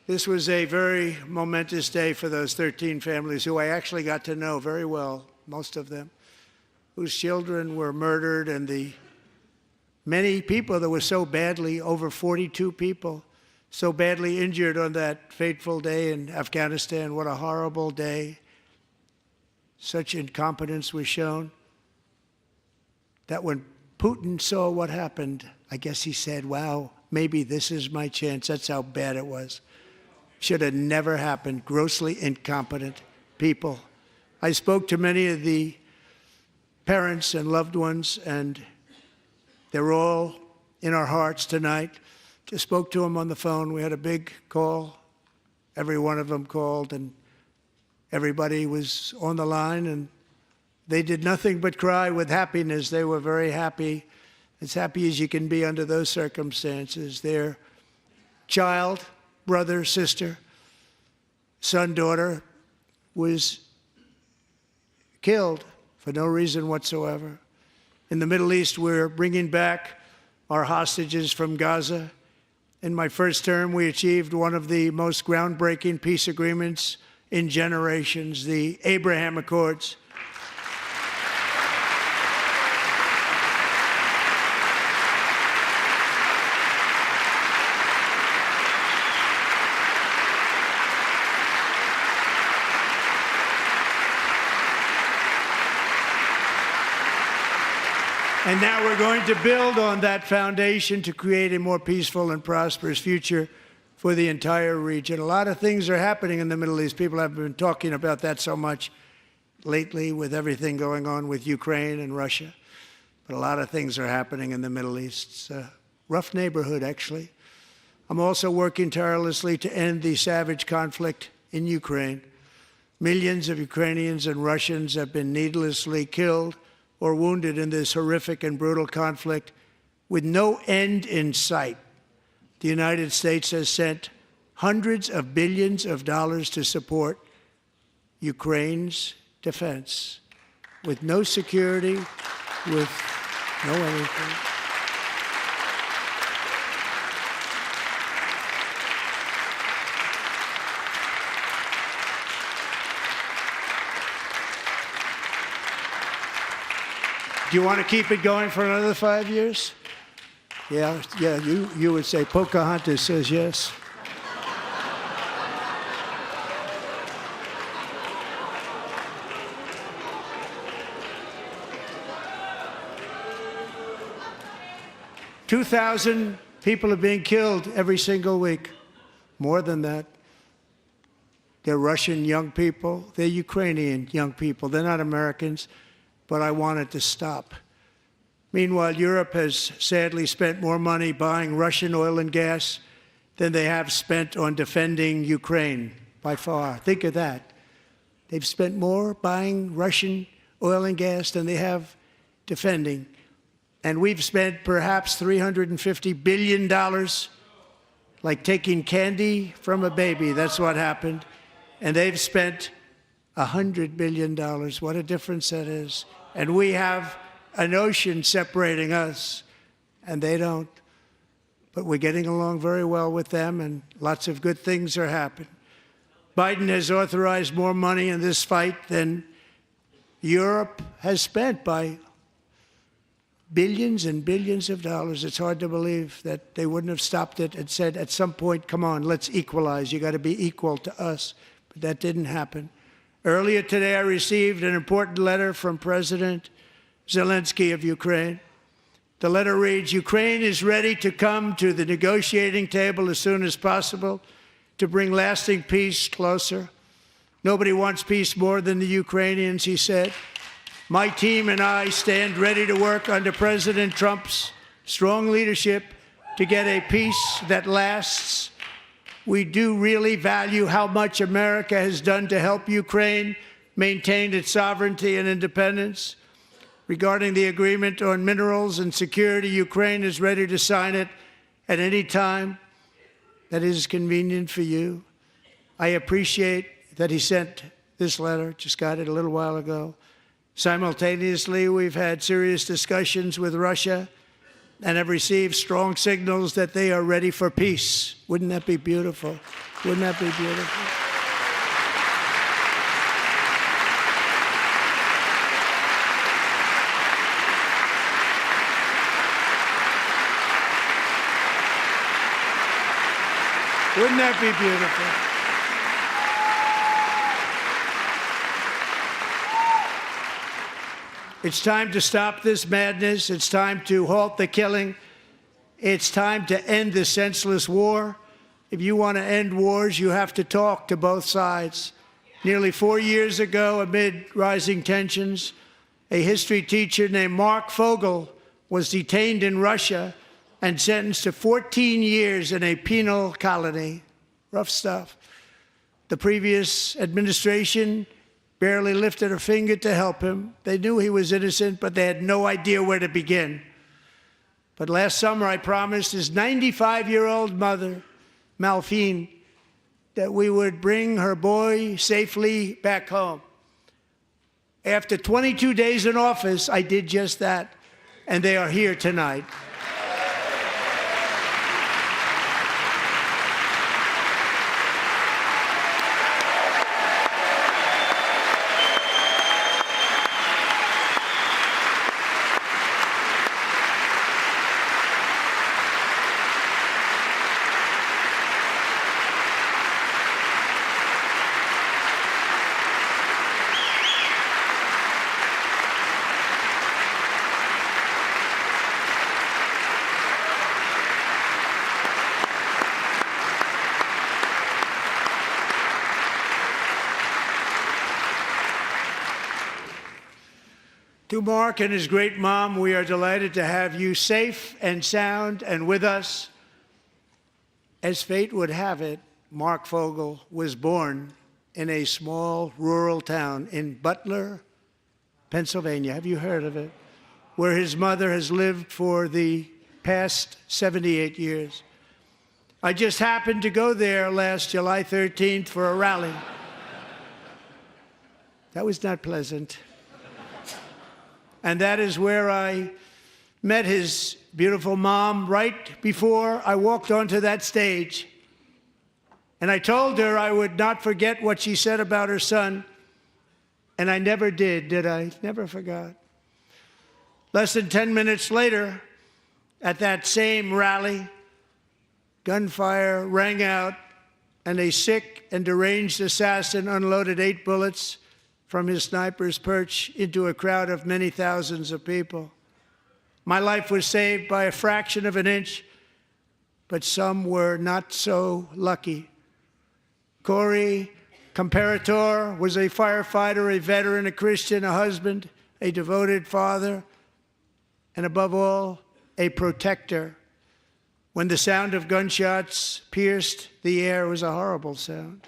This was a very momentous day for those 13 families who I actually got to know very well, most of them, whose children were murdered, and the many people that were so badly, over 42 people, so badly injured on that fateful day in Afghanistan. What a horrible day. Such incompetence was shown that when Putin saw what happened, I guess he said, wow, maybe this is my chance. That's how bad it was. Should have never happened. Grossly incompetent people. I spoke to many of the parents and loved ones, and they're all in our hearts tonight. Just spoke to them on the phone. We had a big call every one of them called, and everybody was on the line, and they did nothing but cry with happiness. They were very happy, as happy as you can be under those circumstances. Their child, brother, sister, son, daughter was killed for no reason whatsoever. In the Middle East, we're bringing back our hostages from Gaza. In my first term, we achieved one of the most groundbreaking peace agreements in generations, the Abraham Accords. And now we're going to build on that foundation to create a more peaceful and prosperous future for the entire region. A lot of things are happening in the Middle East. People have been talking about that so much lately with everything going on with Ukraine and Russia. But a lot of things are happening in the Middle East. It's a rough neighborhood, actually. I'm also working tirelessly to end the savage conflict in Ukraine. Millions of Ukrainians and Russians have been needlessly killed or wounded in this horrific and brutal conflict with no end in sight. The United States has sent hundreds of billions of dollars to support Ukraine's defense with no security, with no anything. Do you want to keep it going for another 5 years? Yeah, you would say Pocahontas says yes. $2,000 people are being killed every single week. More than that. They're Russian young people. They're Ukrainian young people. They're not Americans. But I want it to stop. Meanwhile, Europe has sadly spent more money buying Russian oil and gas than they have spent on defending Ukraine, by far. Think of that. They've spent more buying Russian oil and gas than they have defending. And we've spent perhaps $350 billion, like taking candy from a baby. That's what happened. And they've spent $100 billion. What a difference that is. And we have an ocean separating us, and they don't. But we're getting along very well with them, and lots of good things are happening. Biden has authorized more money in this fight than Europe has spent, by billions and billions of dollars. It's hard to believe that they wouldn't have stopped it and said, at some point, come on, let's equalize. You got to be equal to us. But that didn't happen. Earlier today, I received an important letter from President Zelensky of Ukraine. The letter reads, Ukraine is ready to come to the negotiating table as soon as possible to bring lasting peace closer. Nobody wants peace more than the Ukrainians, he said. My team and I stand ready to work under President Trump's strong leadership to get a peace that lasts. We do really value how much America has done to help Ukraine maintain its sovereignty and independence. Regarding the agreement on minerals and security, Ukraine is ready to sign it at any time that is convenient for you. I appreciate that he sent this letter, just got it a little while ago. Simultaneously, we've had serious discussions with Russia and have received strong signals that they are ready for peace. Wouldn't that be beautiful? Wouldn't that be beautiful? Wouldn't that be beautiful? It's time to stop this madness. It's time to halt the killing. It's time to end this senseless war. If you want to end wars, you have to talk to both sides. Nearly 4 years ago, amid rising tensions, a history teacher named Mark Fogel was detained in Russia and sentenced to 14 years in a penal colony. Rough stuff. The previous administration barely lifted a finger to help him. They knew he was innocent, but they had no idea where to begin. But last summer, I promised his 95-year-old mother, Malphine, that we would bring her boy safely back home. After 22 days in office, I did just that, and they are here tonight. To Mark and his great mom, we are delighted to have you safe and sound and with us. As fate would have it, Mark Fogel was born in a small rural town in Butler, Pennsylvania. Have you heard of it? Where his mother has lived for the past 78 years. I just happened to go there last July 13th for a rally. That was not pleasant. And that is where I met his beautiful mom right before I walked onto that stage. And I told her I would not forget what she said about her son. And I never did I? Never forgot. Less than 10 minutes later, at that same rally, gunfire rang out, and a sick and deranged assassin unloaded 8 bullets from his sniper's perch into a crowd of many thousands of people. My life was saved by a fraction of an inch, but some were not so lucky. Corey Comparator was a firefighter, a veteran, a Christian, a husband, a devoted father, and above all, a protector. When the sound of gunshots pierced the air, it was a horrible sound.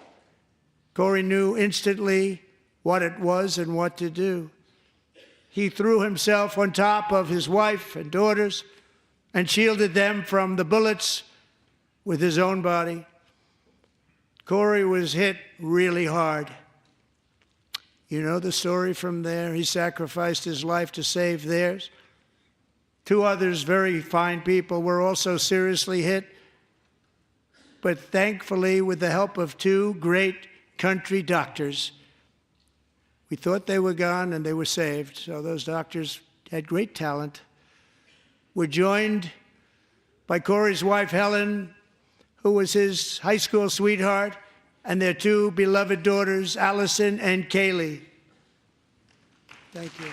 Corey knew instantly what it was and what to do. He threw himself on top of his wife and daughters and shielded them from the bullets with his own body. Corey was hit really hard. You know the story from there. He sacrificed his life to save theirs. 2 others, very fine people, were also seriously hit. But thankfully, with the help of 2 great country doctors, we thought they were gone, and they were saved. So those doctors had great talent. We're joined by Corey's wife, Helen, who was his high school sweetheart, and their 2 beloved daughters, Allison and Kaylee. Thank you.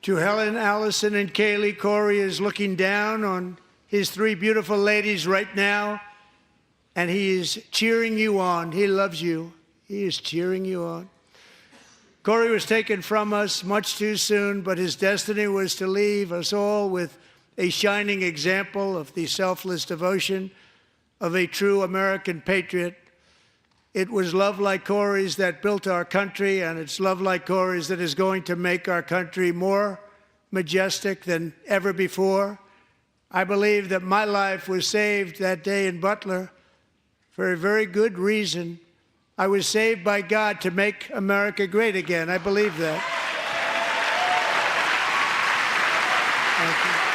To Helen, Allison, and Kaylee, Corey is looking down on his 3 beautiful ladies right now, and he is cheering you on. He loves you. He is cheering you on. Corey was taken from us much too soon, but his destiny was to leave us all with a shining example of the selfless devotion of a true American patriot. It was love like Corey's that built our country, and it's love like Corey's that is going to make our country more majestic than ever before. I believe that my life was saved that day in Butler for a very good reason. I was saved by God to make America great again. I believe that. Thank you.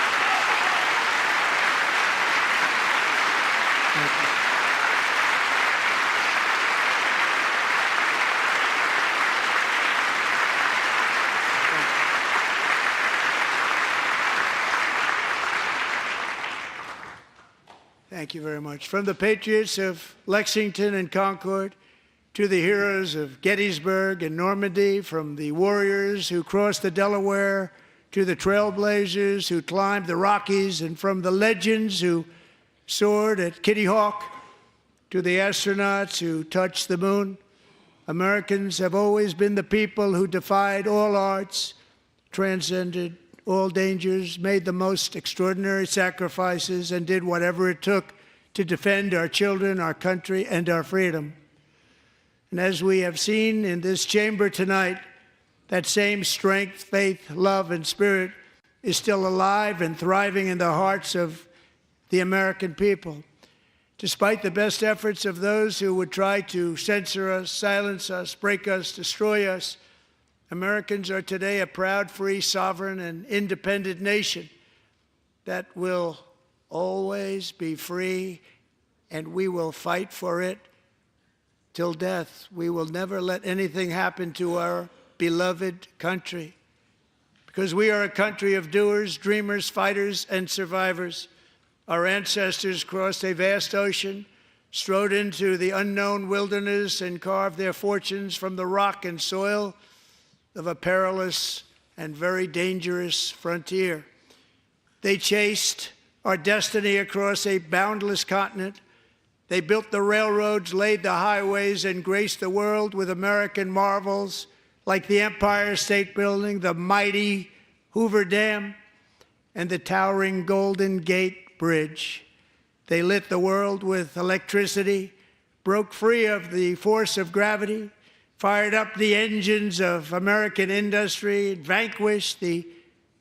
Thank you very much. From the patriots of Lexington and Concord to the heroes of Gettysburg and Normandy, from the warriors who crossed the Delaware to the trailblazers who climbed the Rockies, and from the legends who soared at Kitty Hawk to the astronauts who touched the moon, Americans have always been the people who defied all odds, transcended all dangers, made the most extraordinary sacrifices, and did whatever it took to defend our children, our country, and our freedom. And as we have seen in this chamber tonight, that same strength, faith, love, and spirit is still alive and thriving in the hearts of the American people. Despite the best efforts of those who would try to censor us, silence us, break us, destroy us, Americans are today a proud, free, sovereign, and independent nation that will always be free, and we will fight for it till death. We will never let anything happen to our beloved country, because we are a country of doers, dreamers, fighters, and survivors. Our ancestors crossed a vast ocean, strode into the unknown wilderness, and carved their fortunes from the rock and soil of a perilous and very dangerous frontier. They chased our destiny across a boundless continent. They built the railroads, laid the highways, and graced the world with American marvels like the Empire State Building, the mighty Hoover Dam, and the towering Golden Gate Bridge. They lit the world with electricity, broke free of the force of gravity, fired up the engines of American industry, vanquished the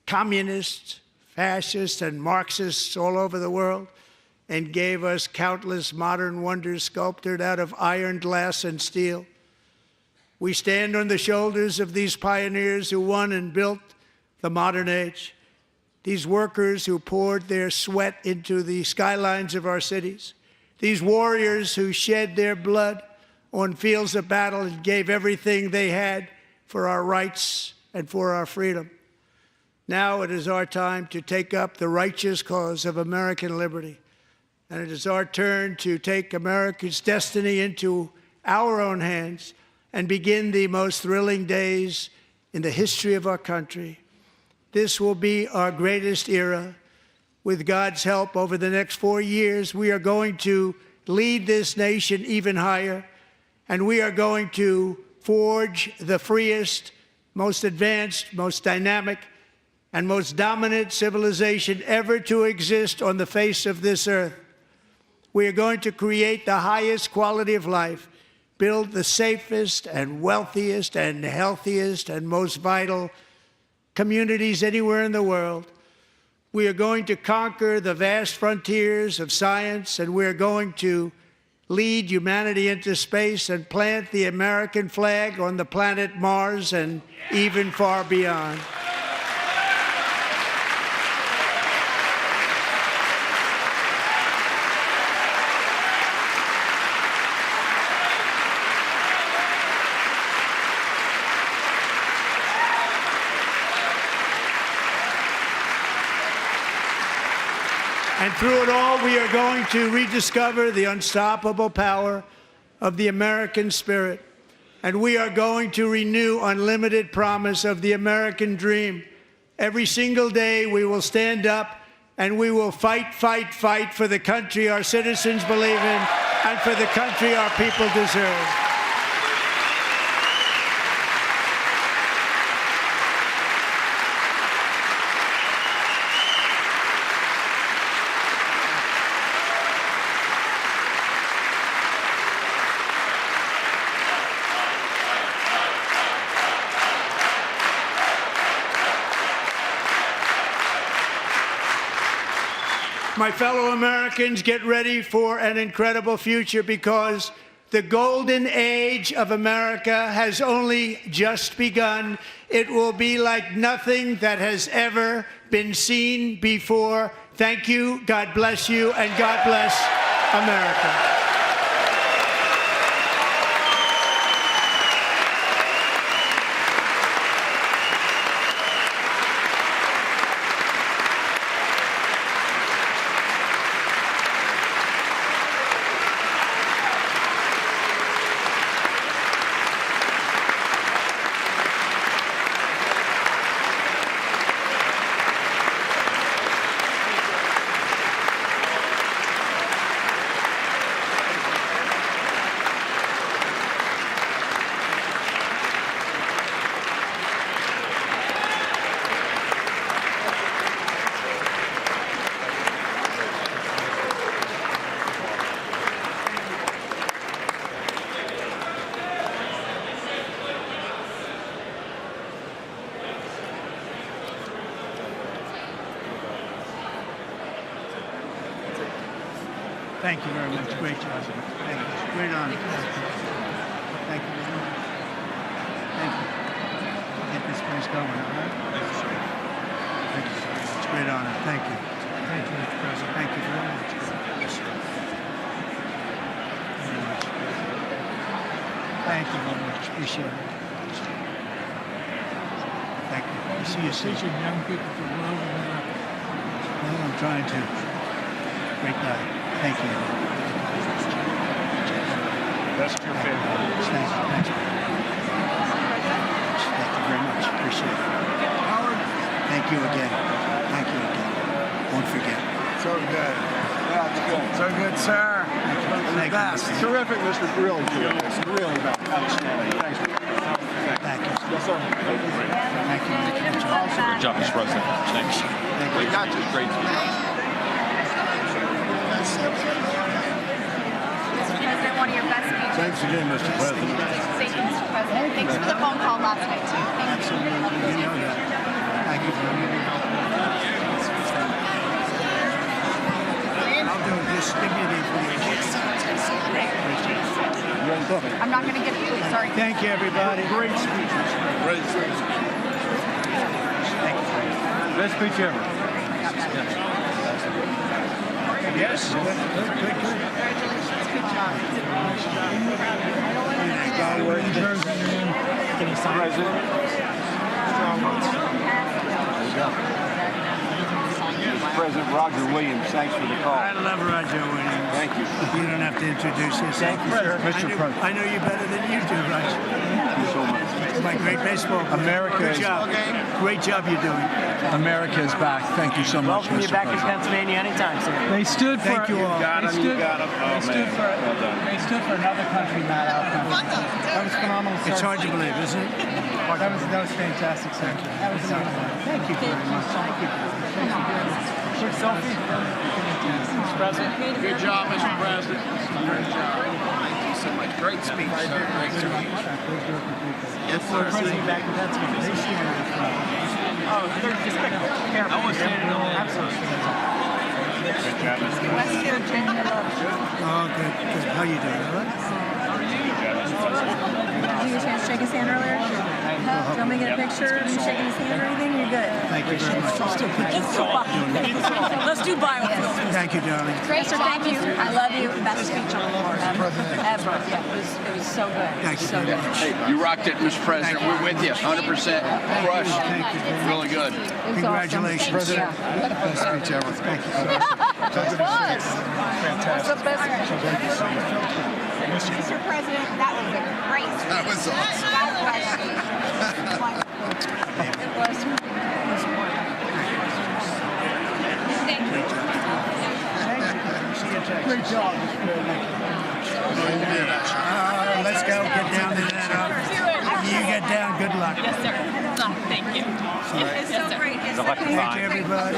communists, fascists, and Marxists all over the world, and gave us countless modern wonders sculptured out of iron, glass, and steel. We stand on the shoulders of these pioneers who won and built the modern age, these workers who poured their sweat into the skylines of our cities, these warriors who shed their blood on fields of battle and gave everything they had for our rights and for our freedom. Now it is our time to take up the righteous cause of American liberty, and it is our turn to take America's destiny into our own hands and begin the most thrilling days in the history of our country. This will be our greatest era. With God's help, over the next 4 years, we are going to lead this nation even higher, and we are going to forge the freest, most advanced, most dynamic, and most dominant civilization ever to exist on the face of this earth. We are going to create the highest quality of life, build the safest and wealthiest and healthiest and most vital communities anywhere in the world. We are going to conquer the vast frontiers of science, and we are going to lead humanity into space and plant the American flag on the planet Mars and even far beyond. And through it all, we are going to rediscover the unstoppable power of the American spirit. And we are going to renew unlimited promise of the American dream. Every single day, we will stand up and we will fight, fight, fight for the country our citizens believe in and for the country our people deserve. My fellow Americans, get ready for an incredible future, because the golden age of America has only just begun. It will be like nothing that has ever been seen before. Thank you, God bless you, and God bless America. Thank you very much. Great job. Thank you. Great honor. Thank you very much. Thank you. Get this place going, all right? Thank you, sir. Thank you very much. Great honor. Thank you. Thank you, Mr. President. Thank you very much. Yes, sir. Very much. Thank you very much. Appreciate it. Thank you. See you soon. Teaching young people to love America. Well, I'm trying to. Great guy. Thank you. That's your favorite. Thank you. Thank you. Thank you very much. Appreciate it. Howard. Thank you again. Thank you again. Won't forget. So good. Yeah, it's good. So good, sir. Thank you. Terrific, Mr. Really good. Really outstanding. Thanks. Thank you. Yes, sir. Thank you. Good job, Mr. President. Thanks. We got you. Great. Mr. President, one of your best speeches. Thanks again, Mr. President. Thank you, Mr. President. Thanks for the phone call last night, too. Thank you. Absolutely. You know that. Thank you very much. I'll do it. Just give me the information. I'm not going to give you, sorry. Thank you, everybody. Great speeches. Great speeches. Thank you. Best speech ever. Yes. Good. Congratulations. Good job. President Roger Williams, thanks for the call. I love Roger Williams. Thank you. You don't have to introduce yourself. Thank you, sir. Mr. President. I know you better than you do, Roger. Thank you so much. My great baseball player. America Good is- job. Great job you're doing. America is back. Thank you so much, Welcome you Mr. back in President. Pennsylvania anytime, sir. They stood for. Thank you all. Got him, you got him. Oh, man. Well done. They stood for another country, not our country. That was phenomenal. It's hard to believe, isn't it? That was fantastic, sir. That was Thank you very much. Thank you. Quick selfie. Mr. President. Good job, Mr. President. Great job. Thank you so much. Great speech, sir. Thanks, sir. Yes, sir. President back in Pennsylvania. Oh, they're just careful. I was standing alone. Absolutely. West Virginia loves you. Oh, good. How you doing? All right? Did you get a chance to shake his hand earlier? Do you want me to get a picture of you shaking his hand or anything? You're good. Thank you very much. Let's do biofilm. Thank you, darling. Great, sir. Thank you. I love you. Best speech on the floor ever. Yeah, it was so good. Thank you So very good. much. Hey, you rocked it, Mr. President. We're with you, 100%. Crushed. Thank you very much. Really good. It was Congratulations. awesome. Yeah. Best speech ever. Thank you. It was. What's the best speech? Mr. President, that was a great speech. That was awesome. God bless you. It was. Thank you. Great job. Let's go. Get down to that. You get down. Good luck. Yes, sir. Thank you. It's so great. Thank you, everybody.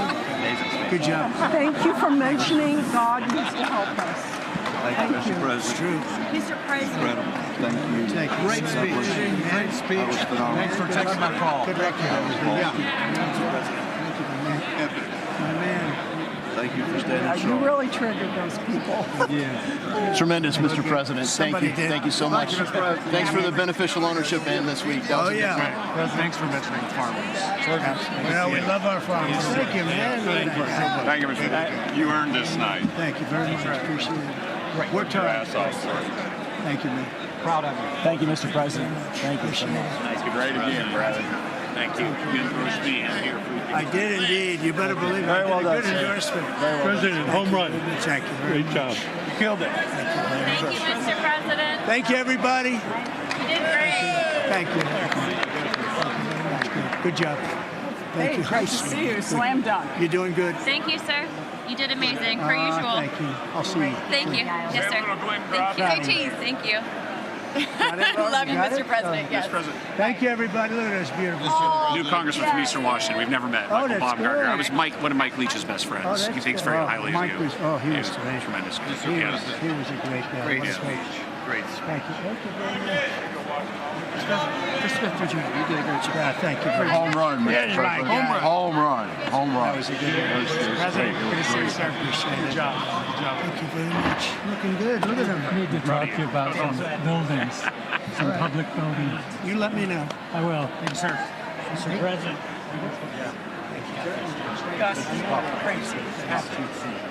Good job. Thank you for mentioning God needs to help us. Thank you, Mr. President. It's true. Mr. President. Thank you. Thank you. Great speech. Great speech. Thanks for taking my call. Good luck. Yeah. My man. Thank you for standing You strong. really triggered those people. Tremendous, Mr. President. Thank Somebody you. did. Thank you so much. Thanks for the beneficial ownership and this week. That was Oh, a good yeah. time. Thanks for mentioning farmers. Well, we love our farmers. Thank you, man. Thank you, Mr. President. You earned this night. Thank you very much. Appreciate it. Worked hard. Thank you, man. Proud of you. Thank you, Mr. President. Thank you so much. Thank you. Great again, brother. Thank you. You endorsed me. I'm here for you. I did indeed. You better believe it. Very well I did a done, good sir. endorsement. President, home run. Thank you very much. job. You killed it. Thank you, Mr. President. Thank you, everybody. You did great. Thank you. Good job. Thank you. Great to see you. Slam dunk. You're doing good. Thank you, sir. You did amazing, per usual. Thank you. I'll see you. Thank you. Yes, sir. Thank you. Hey, cheese. Thank you. Love you, Mr. President. Yes. Thank you, everybody. Look at this beautiful. New congressman from Eastern Washington. We've never met. Oh, Michael that's Baumgartner. good. I was one of Mike Leach's best friends. that's He thinks good. very Oh, highly Mike of you. was- he was tremendous. He was a great guy. What a great Great. Thank you. Thank you very much. Mr. Virginia, you did a great job. Yeah, thank you very much. Home run, Mr. Yeah, President. home run. Home run. Home run. That was a good one. President, good to see you, sir. Appreciate it. Good job. Good job. Thank you very much. Looking good. Look at him. I need to talk to you about some buildings, some public buildings. You let me know. I will. Thank you, sir. Mr. President. Gus, crazy.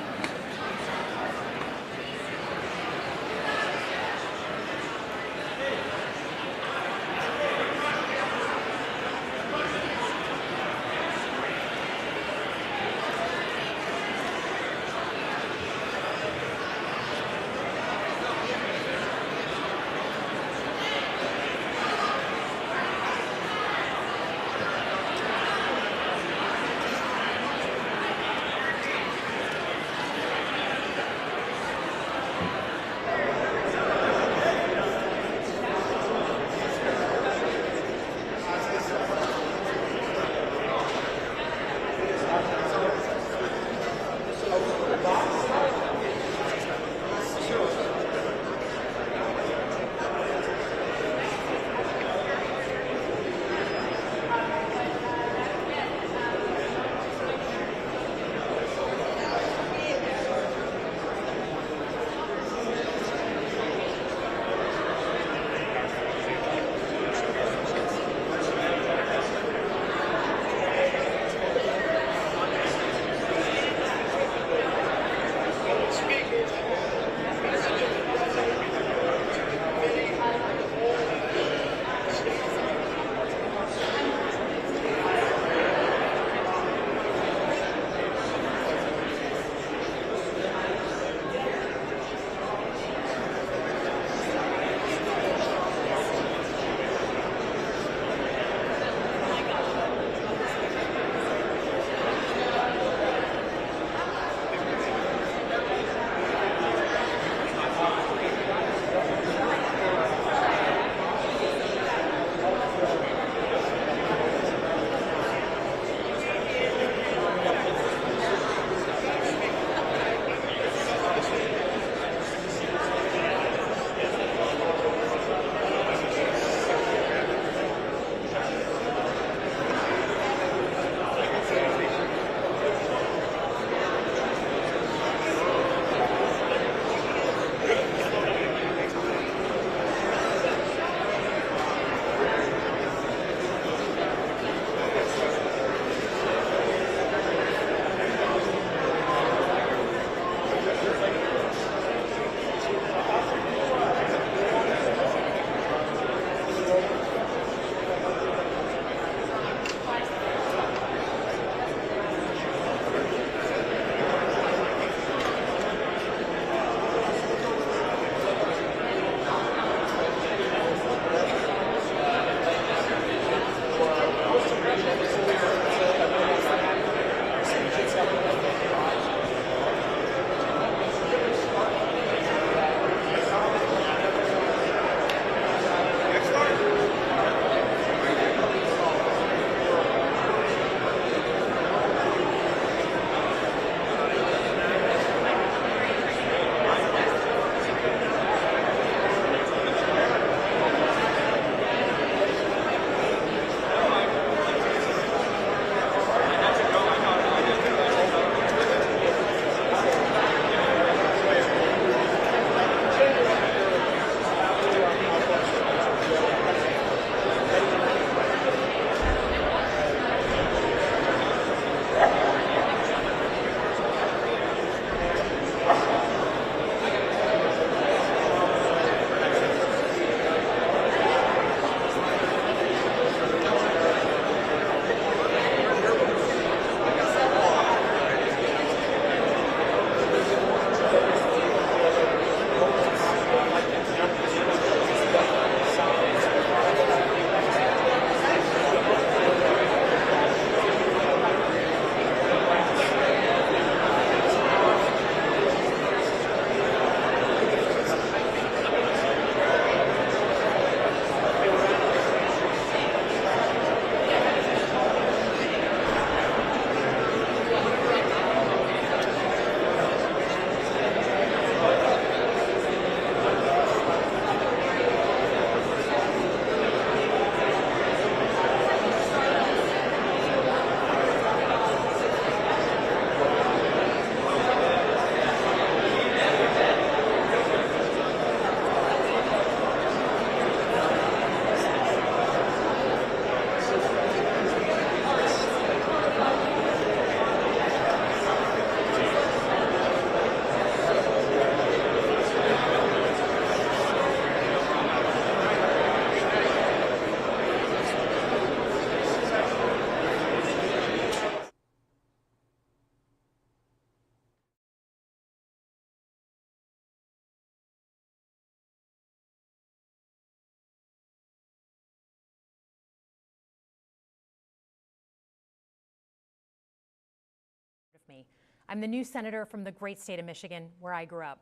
me. I'm the new senator from the great state of Michigan, where I grew up.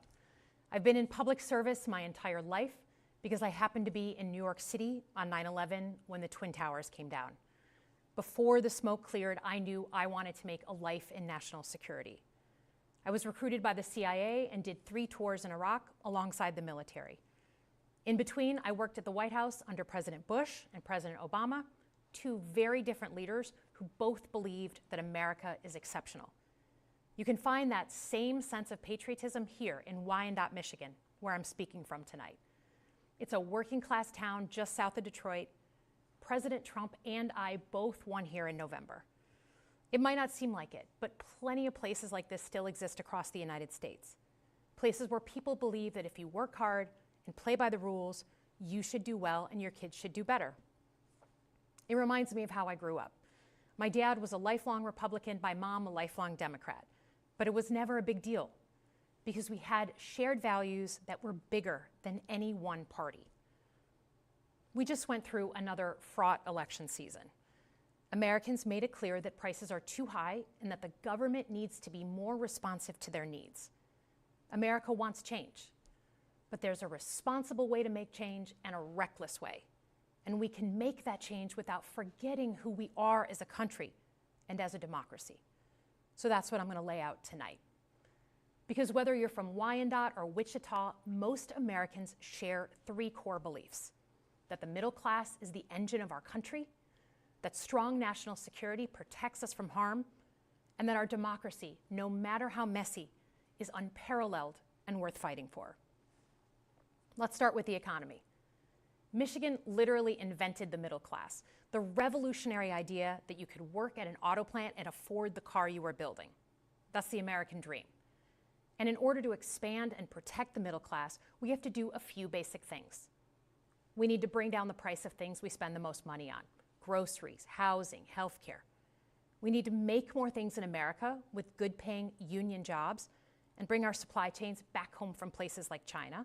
I've been in public service my entire life because I happened to be in New York City on 9/11 when the Twin Towers came down. Before the smoke cleared, I knew I wanted to make a life in national security. I was recruited by the CIA and did 3 tours in Iraq alongside the military. In between, I worked at the White House under President Bush and President Obama, 2 very different leaders who both believed that America is exceptional. You can find that same sense of patriotism here in Wyandotte, Michigan, where I'm speaking from tonight. It's a working class town just south of Detroit. President Trump and I both won here in November. It might not seem like it, but plenty of places like this still exist across the United States. Places where people believe that if you work hard and play by the rules, you should do well and your kids should do better. It reminds me of how I grew up. My dad was a lifelong Republican, my mom a lifelong Democrat. But it was never a big deal because we had shared values that were bigger than any one party. We just went through another fraught election season. Americans made it clear that prices are too high and that the government needs to be more responsive to their needs. America wants change, but there's a responsible way to make change and a reckless way. And we can make that change without forgetting who we are as a country and as a democracy. So that's what I'm going to lay out tonight. Because whether you're from Wyandotte or Wichita, most Americans share 3 core beliefs: that the middle class is the engine of our country, that strong national security protects us from harm, and that our democracy, no matter how messy, is unparalleled and worth fighting for. Let's start with the economy. Michigan literally invented the middle class, the revolutionary idea that you could work at an auto plant and afford the car you were building. That's the American dream. And in order to expand and protect the middle class, we have to do a few basic things. We need to bring down the price of things we spend the most money on: groceries, housing, healthcare. We need to make more things in America with good-paying union jobs and bring our supply chains back home from places like China.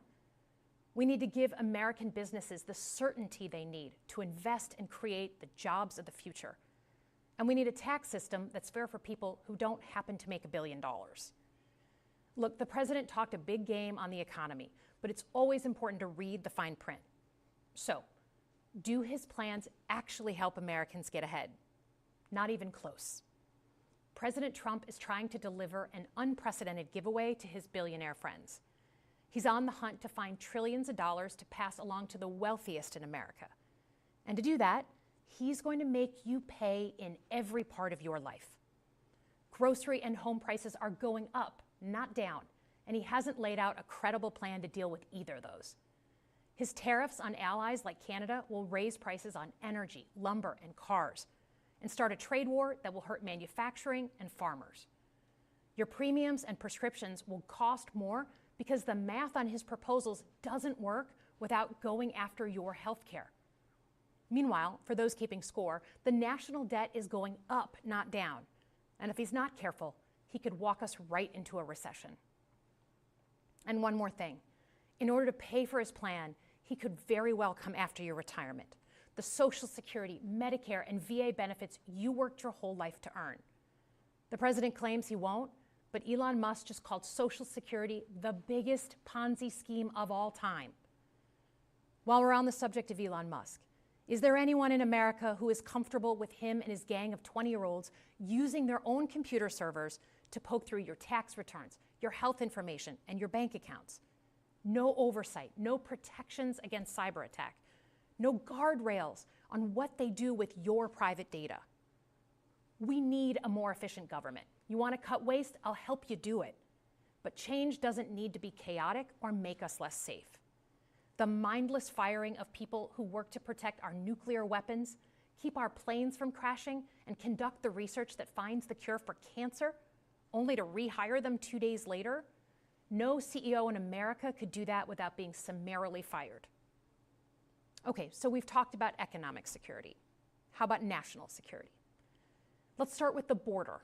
We need to give American businesses the certainty they need to invest and create the jobs of the future. And we need a tax system that's fair for people who don't happen to make $1 billion. Look, the president talked a big game on the economy, but it's always important to read the fine print. So, do his plans actually help Americans get ahead? Not even close. President Trump is trying to deliver an unprecedented giveaway to his billionaire friends. He's on the hunt to find trillions of dollars to pass along to the wealthiest in America. And to do that, he's going to make you pay in every part of your life. Grocery and home prices are going up, not down, and he hasn't laid out a credible plan to deal with either of those. His tariffs on allies like Canada will raise prices on energy, lumber, and cars, and start a trade war that will hurt manufacturing and farmers. Your premiums and prescriptions will cost more because the math on his proposals doesn't work without going after your health care. Meanwhile, for those keeping score, the national debt is going up, not down. And if he's not careful, he could walk us right into a recession. And one more thing. In order to pay for his plan, he could very well come after your retirement, the Social Security, Medicare, and VA benefits you worked your whole life to earn. The president claims he won't, but Elon Musk just called Social Security the biggest Ponzi scheme of all time. While we're on the subject of Elon Musk, is there anyone in America who is comfortable with him and his gang of 20-year-olds using their own computer servers to poke through your tax returns, your health information, and your bank accounts? No oversight, no protections against cyber attack, no guardrails on what they do with your private data. We need a more efficient government. You want to cut waste? I'll help you do it. But change doesn't need to be chaotic or make us less safe. The mindless firing of people who work to protect our nuclear weapons, keep our planes from crashing, and conduct the research that finds the cure for cancer, only to rehire them 2 days later? No CEO in America could do that without being summarily fired. Okay, so we've talked about economic security. How about national security? Let's start with the border.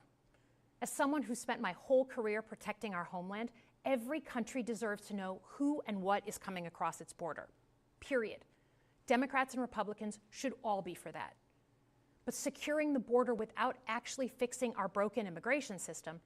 As someone who spent my whole career protecting our homeland, every country deserves to know who and what is coming across its border, period. Democrats and Republicans should all be for that. But securing the border without actually fixing our broken immigration system